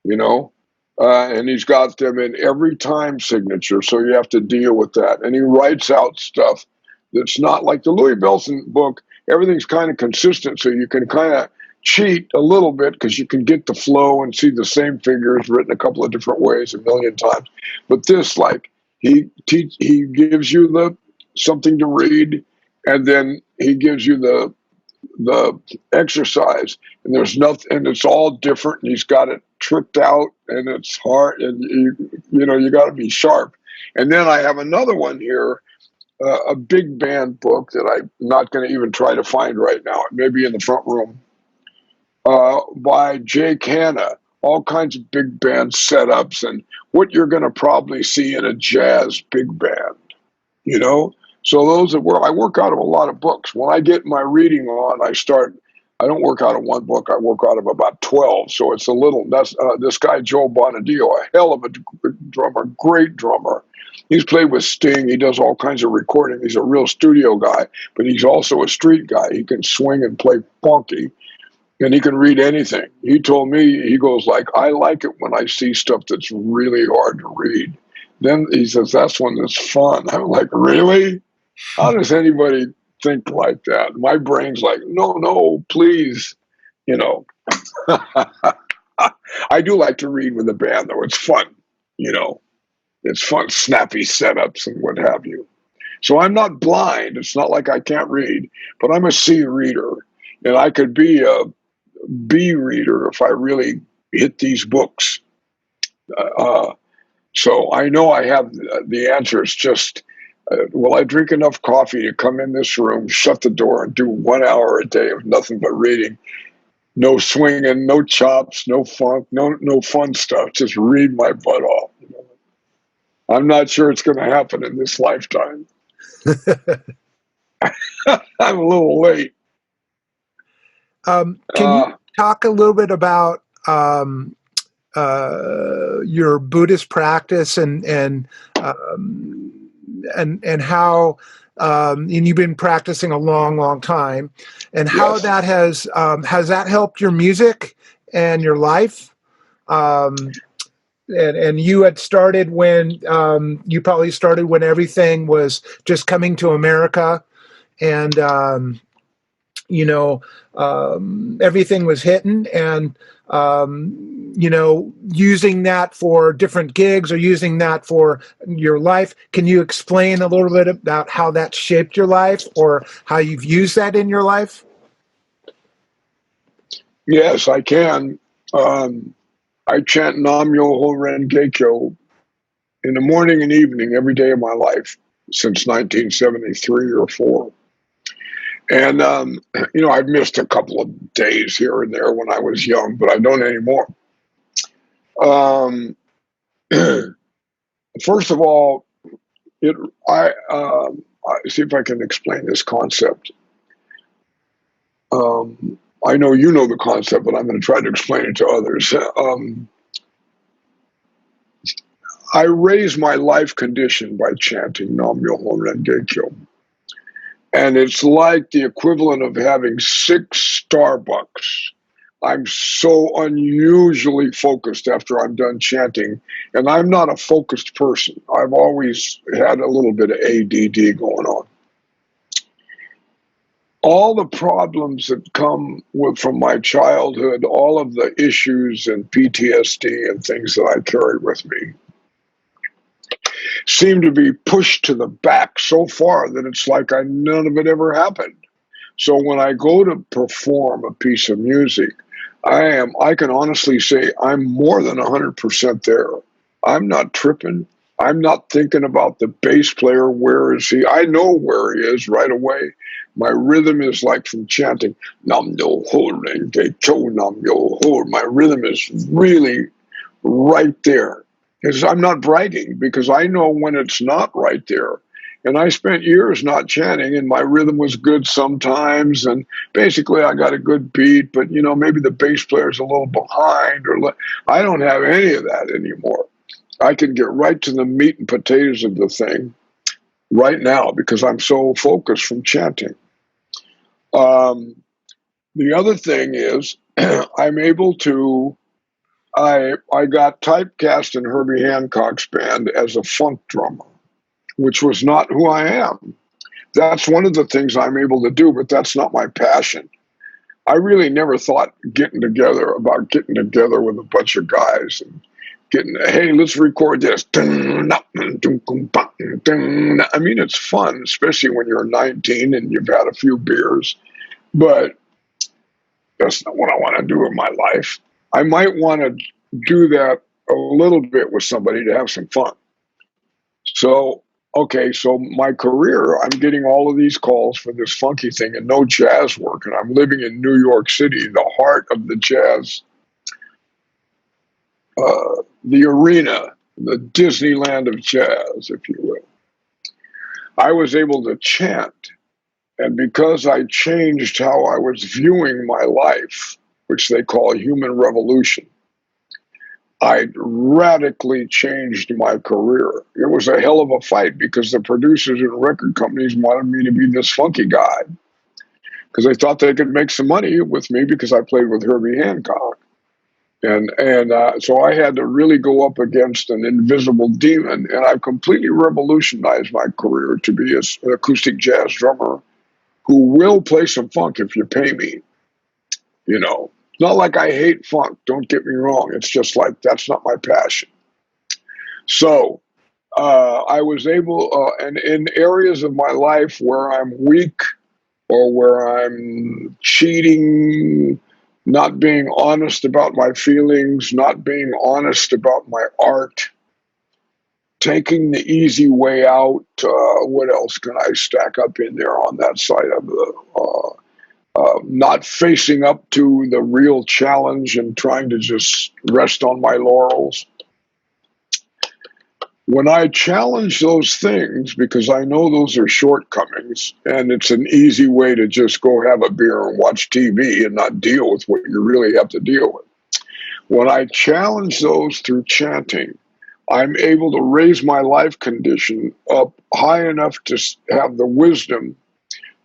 Speaker 2: you know. And he's got them in every time signature, so you have to deal with that. And he writes out stuff that's not like the Louis Bellson book. Everything's kind of consistent, so you can kind of cheat a little bit because you can get the flow and see the same figures written a couple of different ways a million times. But this, like, he gives you the something to read, and then he gives you the exercise, and there's nothing, and it's all different, and he's got it tricked out, and it's hard, and you got to be sharp. And then I have another one here, a big band book that I'm not going to even try to find right now. It may be in the front room, by Jake Hanna. All kinds of big band setups and what you're going to probably see in a jazz big band, you know. So those are where I work out of a lot of books. When I get my reading on, I don't work out of one book. I work out of about 12. So it's a little, that's this guy, Joe Bonadillo, a hell of a drummer, great drummer. He's played with Sting. He does all kinds of recording. He's a real studio guy, but he's also a street guy. He can swing and play funky, and he can read anything. He told me, he goes like, I like it when I see stuff that's really hard to read. Then he says, that's when it's fun. I'm like, really? How does anybody think like that? My brain's like, no, please. You know, I do like to read with a band, though. It's fun. You know, it's fun, snappy setups and what have you. So I'm not blind. It's not like I can't read, but I'm a C reader, and I could be a B reader if I really hit these books. So I know I have the answer. It's just, will I drink enough coffee to come in this room, shut the door, and do 1 hour a day of nothing but reading? No swinging, no chops, no funk, no fun stuff. Just read my butt off. You know? I'm not sure it's going to happen in this lifetime. I'm a little late.
Speaker 1: Can you talk a little bit about your Buddhist practice and how and you've been practicing a long time, and how
Speaker 2: Yes.
Speaker 1: that has that helped your music and your life? And you had started when you probably started when everything was just coming to America, and everything was hitting, and using that for different gigs or using that for your life. Can you explain a little bit about how that shaped your life or how you've used that in your life?
Speaker 2: Yes, I can. I chant Nam Myoho Renge Kyo in the morning and evening every day of my life since 1973 or 4. And, I've missed a couple of days here and there when I was young, but I don't anymore. First of all, I see if I can explain this concept. I know you know the concept, but I'm going to try to explain it to others. I raise my life condition by chanting Nam Myoho Renge Kyo. And it's like the equivalent of having 6 Starbucks. I'm so unusually focused after I'm done chanting, and I'm not a focused person. I've always had a little bit of ADD going on. All the problems that come from my childhood, all of the issues and PTSD and things that I carry with me, seem to be pushed to the back so far that it's like none of it ever happened. So when I go to perform a piece of music, I can honestly say I'm more than 100% there. I'm not tripping. I'm not thinking about the bass player. Where is he? I know where he is right away. My rhythm is like from chanting, Nam Yo Ho Renge Kyo, Nam Yo Ho. My rhythm is really right there. Because I'm not bragging, because I know when it's not right there. And I spent years not chanting, and my rhythm was good sometimes, and basically I got a good beat, but maybe the bass player's a little behind, I don't have any of that anymore. I can get right to the meat and potatoes of the thing right now because I'm so focused from chanting. The other thing is I'm able to, I got typecast in Herbie Hancock's band as a funk drummer, which was not who I am. That's one of the things I'm able to do, but that's not my passion. I really never thought getting together with a bunch of guys and hey, let's record this. I mean, it's fun, especially when you're 19 and you've had a few beers, but that's not what I want to do in my life. I might want to do that a little bit with somebody to have some fun. So, okay, so my career, I'm getting all of these calls for this funky thing and no jazz work. And I'm living in New York City, the heart of the jazz, the arena, the Disneyland of jazz, if you will. I was able to chant. And because I changed how I was viewing my life, which they call a human revolution, I radically changed my career. It was a hell of a fight because the producers and record companies wanted me to be this funky guy because they thought they could make some money with me because I played with Herbie Hancock. And so I had to really go up against an invisible demon, and I've completely revolutionized my career to be an acoustic jazz drummer who will play some funk if you pay me, It's not like I hate funk, don't get me wrong. It's just like that's not my passion. So I was able, and in areas of my life where I'm weak or where I'm cheating, not being honest about my feelings, not being honest about my art, taking the easy way out. What else can I stack up in there on that side of the not facing up to the real challenge and trying to just rest on my laurels. When I challenge those things, because I know those are shortcomings, and it's an easy way to just go have a beer and watch TV and not deal with what you really have to deal with. When I challenge those through chanting, I'm able to raise my life condition up high enough to have the wisdom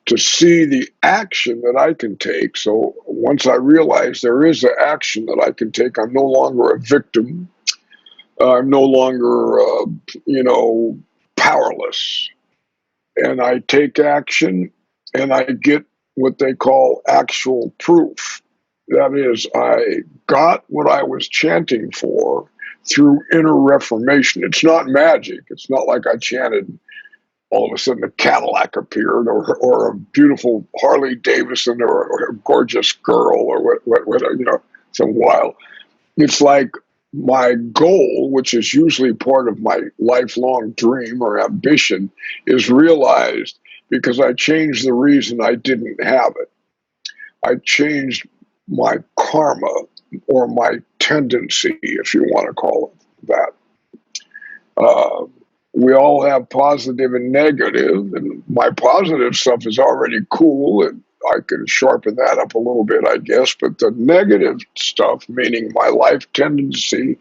Speaker 2: to see the action that I can take. So once I realize there is an action that I can take, I'm no longer a victim. I'm no longer, powerless. And I take action and I get what they call actual proof. That is, I got what I was chanting for through inner reformation. It's not magic. It's not like I chanted, all of a sudden a Cadillac appeared or a beautiful Harley Davidson or a gorgeous girl or what some wild. It's like my goal, which is usually part of my lifelong dream or ambition, is realized because I changed the reason I didn't have it. I changed my karma or my tendency, if you want to call it that. We all have positive and negative, and my positive stuff is already cool, and I can sharpen that up a little bit, I guess. But the negative stuff, meaning my life tendency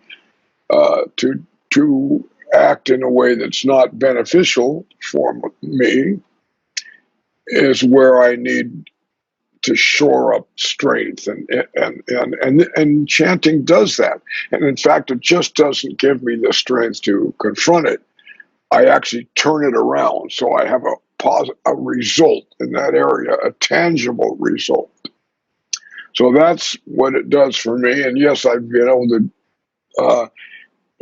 Speaker 2: to to act in a way that's not beneficial for me is where I need to shore up strength, and chanting does that. And in fact, it just doesn't give me the strength to confront it. I actually turn it around, so I have a result in that area, a tangible result. So that's what it does for me. And yes, I've been able to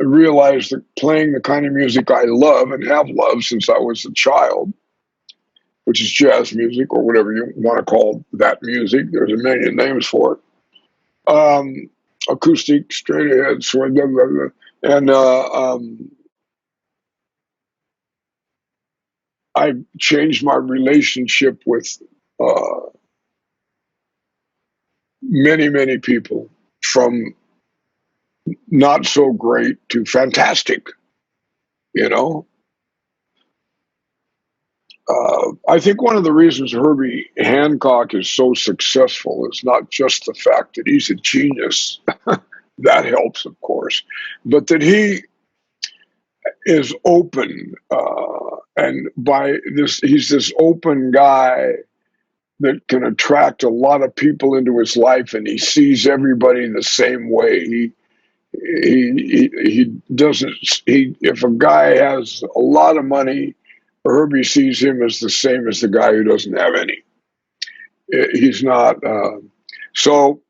Speaker 2: realize that playing the kind of music I love and have loved since I was a child, which is jazz music or whatever you want to call that music. There's a million names for it. Acoustic, straight ahead, swing, blah, blah, blah. And I've changed my relationship with many, many people from not so great to fantastic, you know? I think one of the reasons Herbie Hancock is so successful is not just the fact that he's a genius. That helps, of course, but that he is open, and by this, he's this open guy that can attract a lot of people into his life, and he sees everybody the same way. He doesn't. If a guy has a lot of money, Herbie sees him as the same as the guy who doesn't have any. He's not. So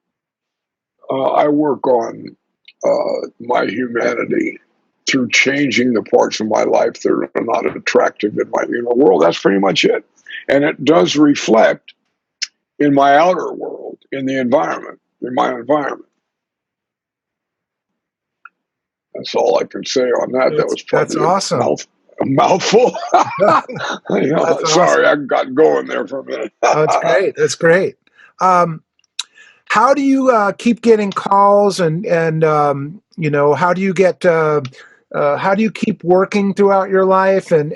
Speaker 2: I work on my humanity through changing the parts of my life that are not attractive in my inner world. That's pretty much it. And it does reflect in my outer world, in the environment, in my environment. That's all I can say on that. That was probably
Speaker 1: that's awesome.
Speaker 2: A mouthful. Sorry,
Speaker 1: Awesome.
Speaker 2: I got going there for a minute.
Speaker 1: That's great. That's great. How do you keep getting calls, and how do you get how do you keep working throughout your life, and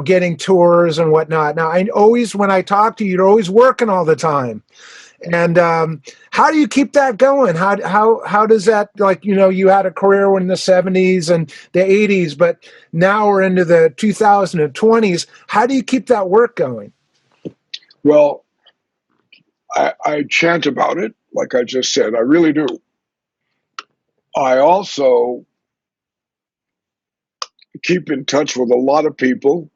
Speaker 1: getting tours and whatnot? Now, I always, when I talk to you, you're always working all the time. And how do you keep that going? How does that, you had a career in the 70s and the 80s, but now we're into the 2020s. How do you keep that work going?
Speaker 2: Well, I chant about it, like I just said. I really do. I also keep in touch with a lot of people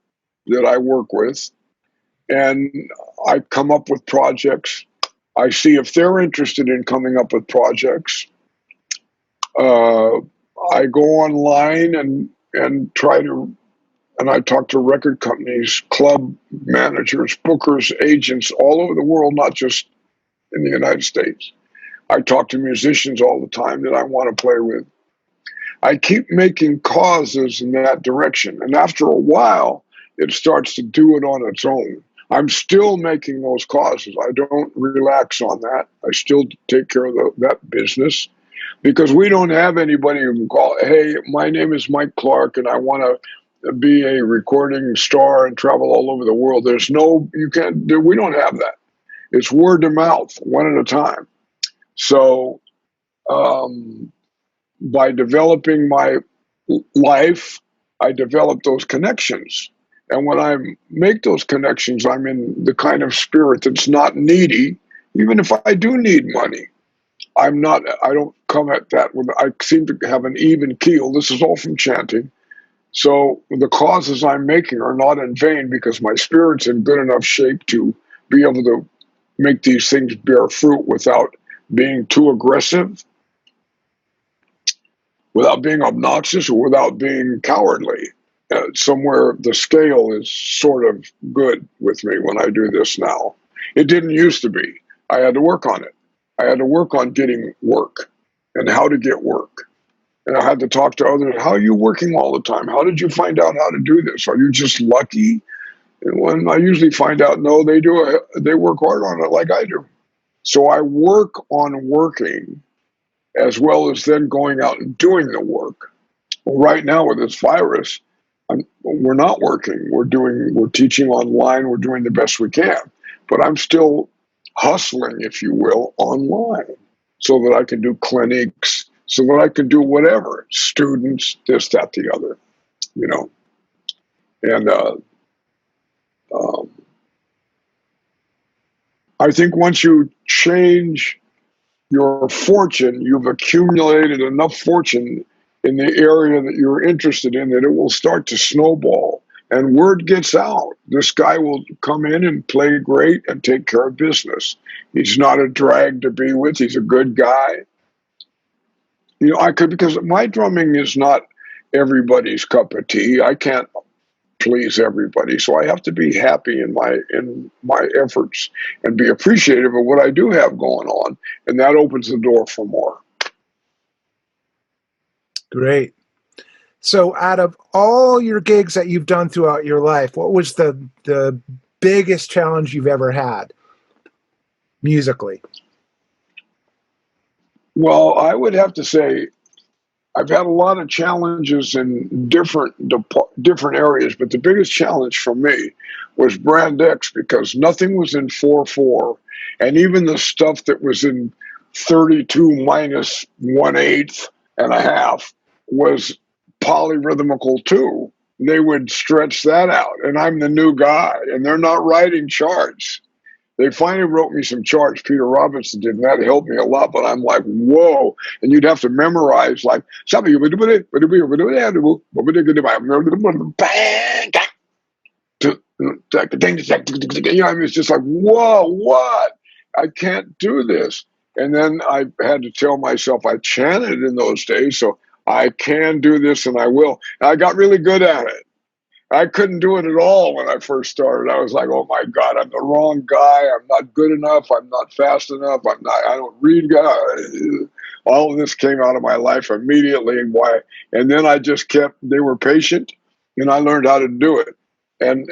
Speaker 2: that I work with, and I come up with projects. I see if they're interested in coming up with projects. I go online and try to, and I talk to record companies, club managers, bookers, agents all over the world, not just in the United States. I talk to musicians all the time that I want to play with. I keep making causes in that direction, and after a while, it starts to do it on its own. I'm still making those causes. I don't relax on that. I still take care of that business, because we don't have anybody who can call, hey, my name is Mike Clark and I want to be a recording star and travel all over the world. There's no, you can't do, we don't have that. It's word of mouth, one at a time. So by developing my life, I develop those connections. And when I make those connections, I'm in the kind of spirit that's not needy. Even if I do need money, I don't come at that with, I seem to have an even keel. This is all from chanting. So the causes I'm making are not in vain, because my spirit's in good enough shape to be able to make these things bear fruit without being too aggressive, without being obnoxious, or without being cowardly. Somewhere the scale is sort of good with me when I do this now. It didn't used to be. I had to work on it. I had to work on getting work and how to get work. And I had to talk to others. How are you working all the time? How did you find out how to do this? Are you just lucky? And when I usually find out, no, they work hard on it like I do. So I work on working, as well as then going out and doing the work. Well, right now with this virus, we're not working. We're teaching online. We're doing the best we can, but I'm still hustling, if you will, online, so that I can do clinics, so that I could do whatever, students, this, that, the other, you know. And um, I think once you change your fortune, you've accumulated enough fortune in the area that you're interested in that it will start to snowball. And word gets out. This guy will come in and play great and take care of business. He's not a drag to be with. He's a good guy. You know, I could, because my drumming is not everybody's cup of tea. I can't please everybody, so I have to be happy in my efforts and be appreciative of what I do have going on, and that opens the door for more.
Speaker 1: Great. So out of all your gigs that you've done throughout your life, what was the biggest challenge you've ever had musically?
Speaker 2: Well, I would have to say I've had a lot of challenges in different areas, but the biggest challenge for me was Brand X, because nothing was in 4/4, and even the stuff that was in 32 minus 1/8 and a half was polyrhythmical too. They would stretch that out, and I'm the new guy, and they're not writing charts. They finally wrote me some charts. Peter Robinson did, and that helped me a lot. But I'm like, whoa! And you'd have to memorize like something. You know, I mean, it's just like, whoa, what? I can't do this. And then I had to tell myself I chanted in those days, so I can do this, and I will. And I got really good at it. I couldn't do it at all when I first started. I was like, oh my God, I'm the wrong guy. I'm not good enough. I'm not fast enough. I don't read. All of this came out of my life immediately. And then I just they were patient, and I learned how to do it. And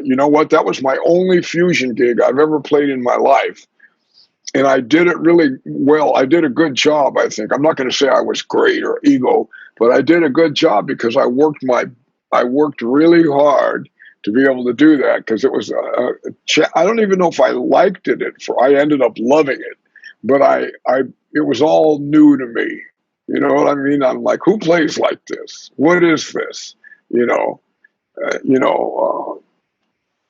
Speaker 2: you know what? That was my only fusion gig I've ever played in my life. And I did it really well. I did a good job, I think. I'm not going to say I was great or ego, but I did a good job because I worked really hard to be able to do that, because it was I don't even know if I liked it. I ended up loving it, but it was all new to me. You know what I mean? I'm like, who plays like this? What is this? You know,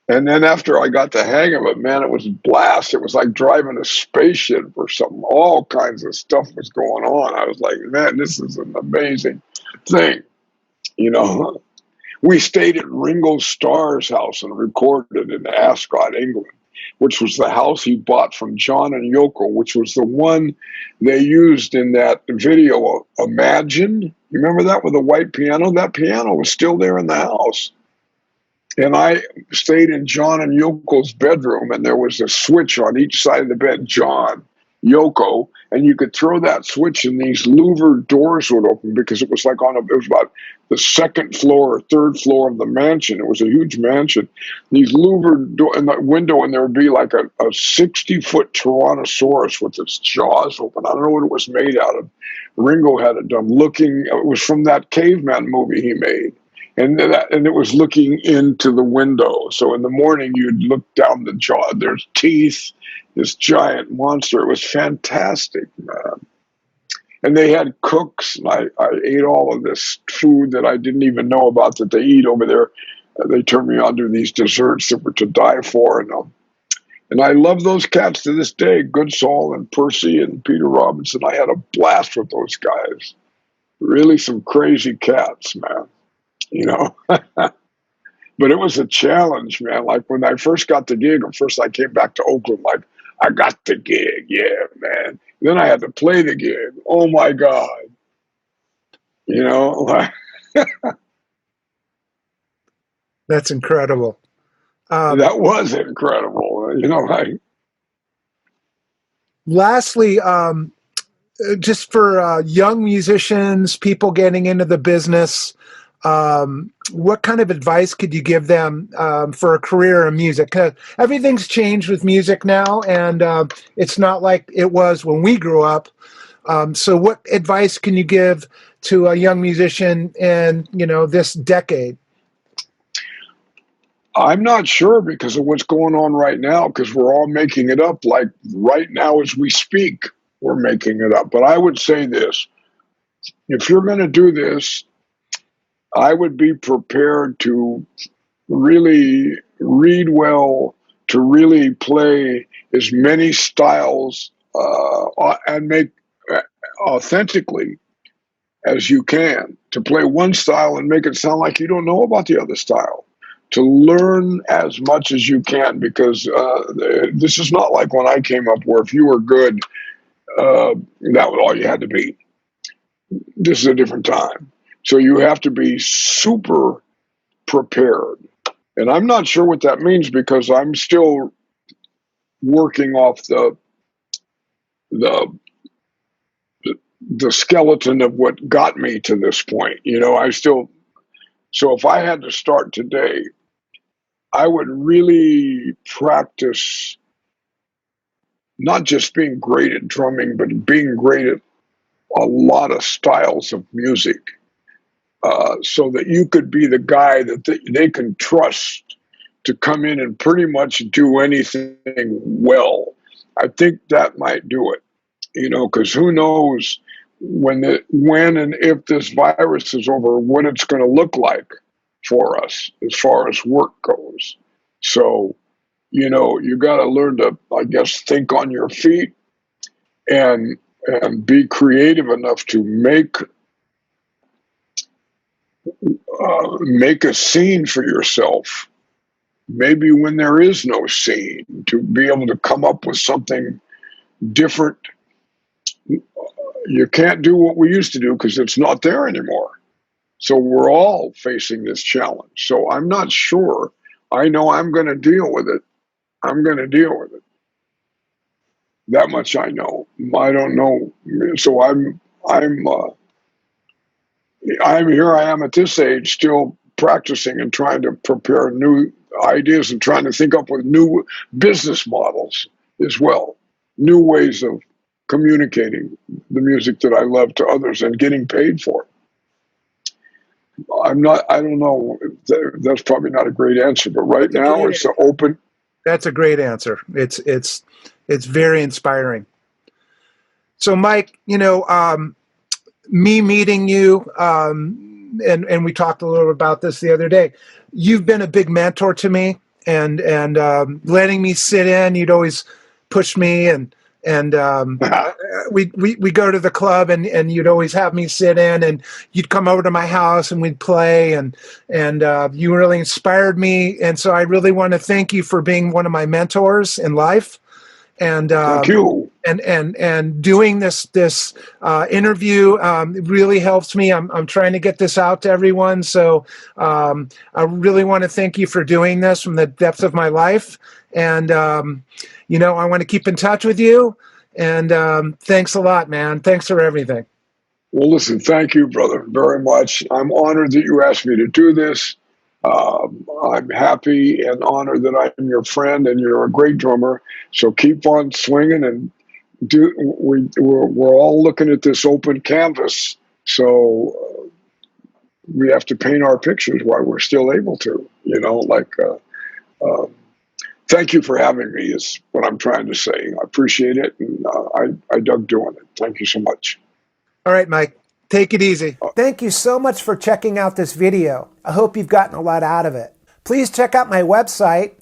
Speaker 2: and then after I got the hang of it, man, it was a blast. It was like driving a spaceship or something. All kinds of stuff was going on. I was like, man, this is an amazing thing, you know. We stayed at Ringo Starr's house and recorded in Ascot, England, which was the house he bought from John and Yoko, which was the one they used in that video, Imagine. You remember that, with the white piano? That piano was still there in the house. And I stayed in John and Yoko's bedroom, and there was a switch on each side of the bed, John, Yoko, and you could throw that switch and these louvered doors would open, because it was like it was about the second floor or third floor of the mansion. It was a huge mansion. These louvered door in the window, and there would be like a 60-foot Tyrannosaurus with its jaws open. I don't know what it was made out of. Ringo had it done looking, it was from that caveman movie he made. And it was looking into the window. So in the morning, you'd look down the jaw. There's teeth, this giant monster. It was fantastic, man. And they had cooks, and I ate all of this food that I didn't even know about that they eat over there. They turned me on to these desserts that were to die for. And I love those cats to this day, Goodsall and Percy and Peter Robinson. I had a blast with those guys. Really some crazy cats, man. You know, but it was a challenge, man. Like when I first got the gig, or first I came back to Oakland, like, I got the gig, yeah, man. Then I had to play the gig. Oh my God. You know,
Speaker 1: That's incredible.
Speaker 2: that was incredible. You know,
Speaker 1: lastly, just for young musicians, people getting into the business, what kind of advice could you give them for a career in music? 'Cause everything's changed with music now, and it's not like it was when we grew up. So what advice can you give to a young musician in, this decade?
Speaker 2: I'm not sure because of what's going on right now, because we're all making it up. Like right now as we speak, we're making it up. But I would say this, if you're going to do this, I would be prepared to really read well, to really play as many styles and make authentically as you can, to play one style and make it sound like you don't know about the other style, to learn as much as you can, because this is not like when I came up where if you were good, that was all you had to be. This is a different time. So you have to be super prepared. And I'm not sure what that means, because I'm still working off the skeleton of what got me to this point. So if I had to start today, I would really practice not just being great at drumming, but being great at a lot of styles of music, so that you could be the guy that they can trust to come in and pretty much do anything well. I think that might do it, because who knows when and if this virus is over, what it's going to look like for us as far as work goes. So, you got to learn to, I guess, think on your feet and be creative enough to make a scene for yourself. Maybe when there is no scene, to be able to come up with something different. You can't do what we used to do because it's not there anymore. So we're all facing this challenge. So I'm not sure. I know I'm going to deal with it. I'm going to deal with it. That much I know. I don't know. So I'm here. I am at this age, still practicing and trying to prepare new ideas and trying to think up with new business models as well, new ways of communicating the music that I love to others and getting paid for it. I don't know. That's probably not a great answer, but right now it's open.
Speaker 1: That's a great answer. It's very inspiring. So, Mike, me meeting you, and we talked a little about this the other day. You've been a big mentor to me, and letting me sit in. You'd always push me, and we go to the club, and you'd always have me sit in, and you'd come over to my house, and we'd play, and you really inspired me, and so I really want to thank you for being one of my mentors in life. And
Speaker 2: thank you.
Speaker 1: And doing this interview really helps me. I'm trying to get this out to everyone. So I really want to thank you for doing this from the depths of my life. And I want to keep in touch with you. And thanks a lot, man. Thanks for everything.
Speaker 2: Well, listen, thank you, brother, very much. I'm honored that you asked me to do this. I'm happy and honored that I'm your friend, and you're a great drummer. So keep on swinging, and we're all looking at this open canvas. So we have to paint our pictures while we're still able to. Thank you for having me is what I'm trying to say. I appreciate it, and I dug doing it. Thank you so much.
Speaker 1: All right, Mike. Take it easy. Thank you so much for checking out this video. I hope you've gotten a lot out of it. Please check out my website,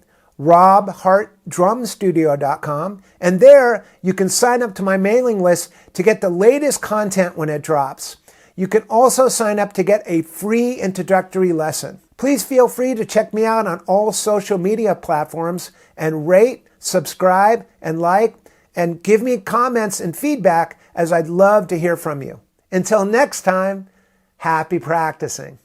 Speaker 1: robhartdrumstudio.com, and there you can sign up to my mailing list to get the latest content when it drops. You can also sign up to get a free introductory lesson. Please feel free to check me out on all social media platforms and rate, subscribe, and like, and give me comments and feedback, as I'd love to hear from you. Until next time, happy practicing.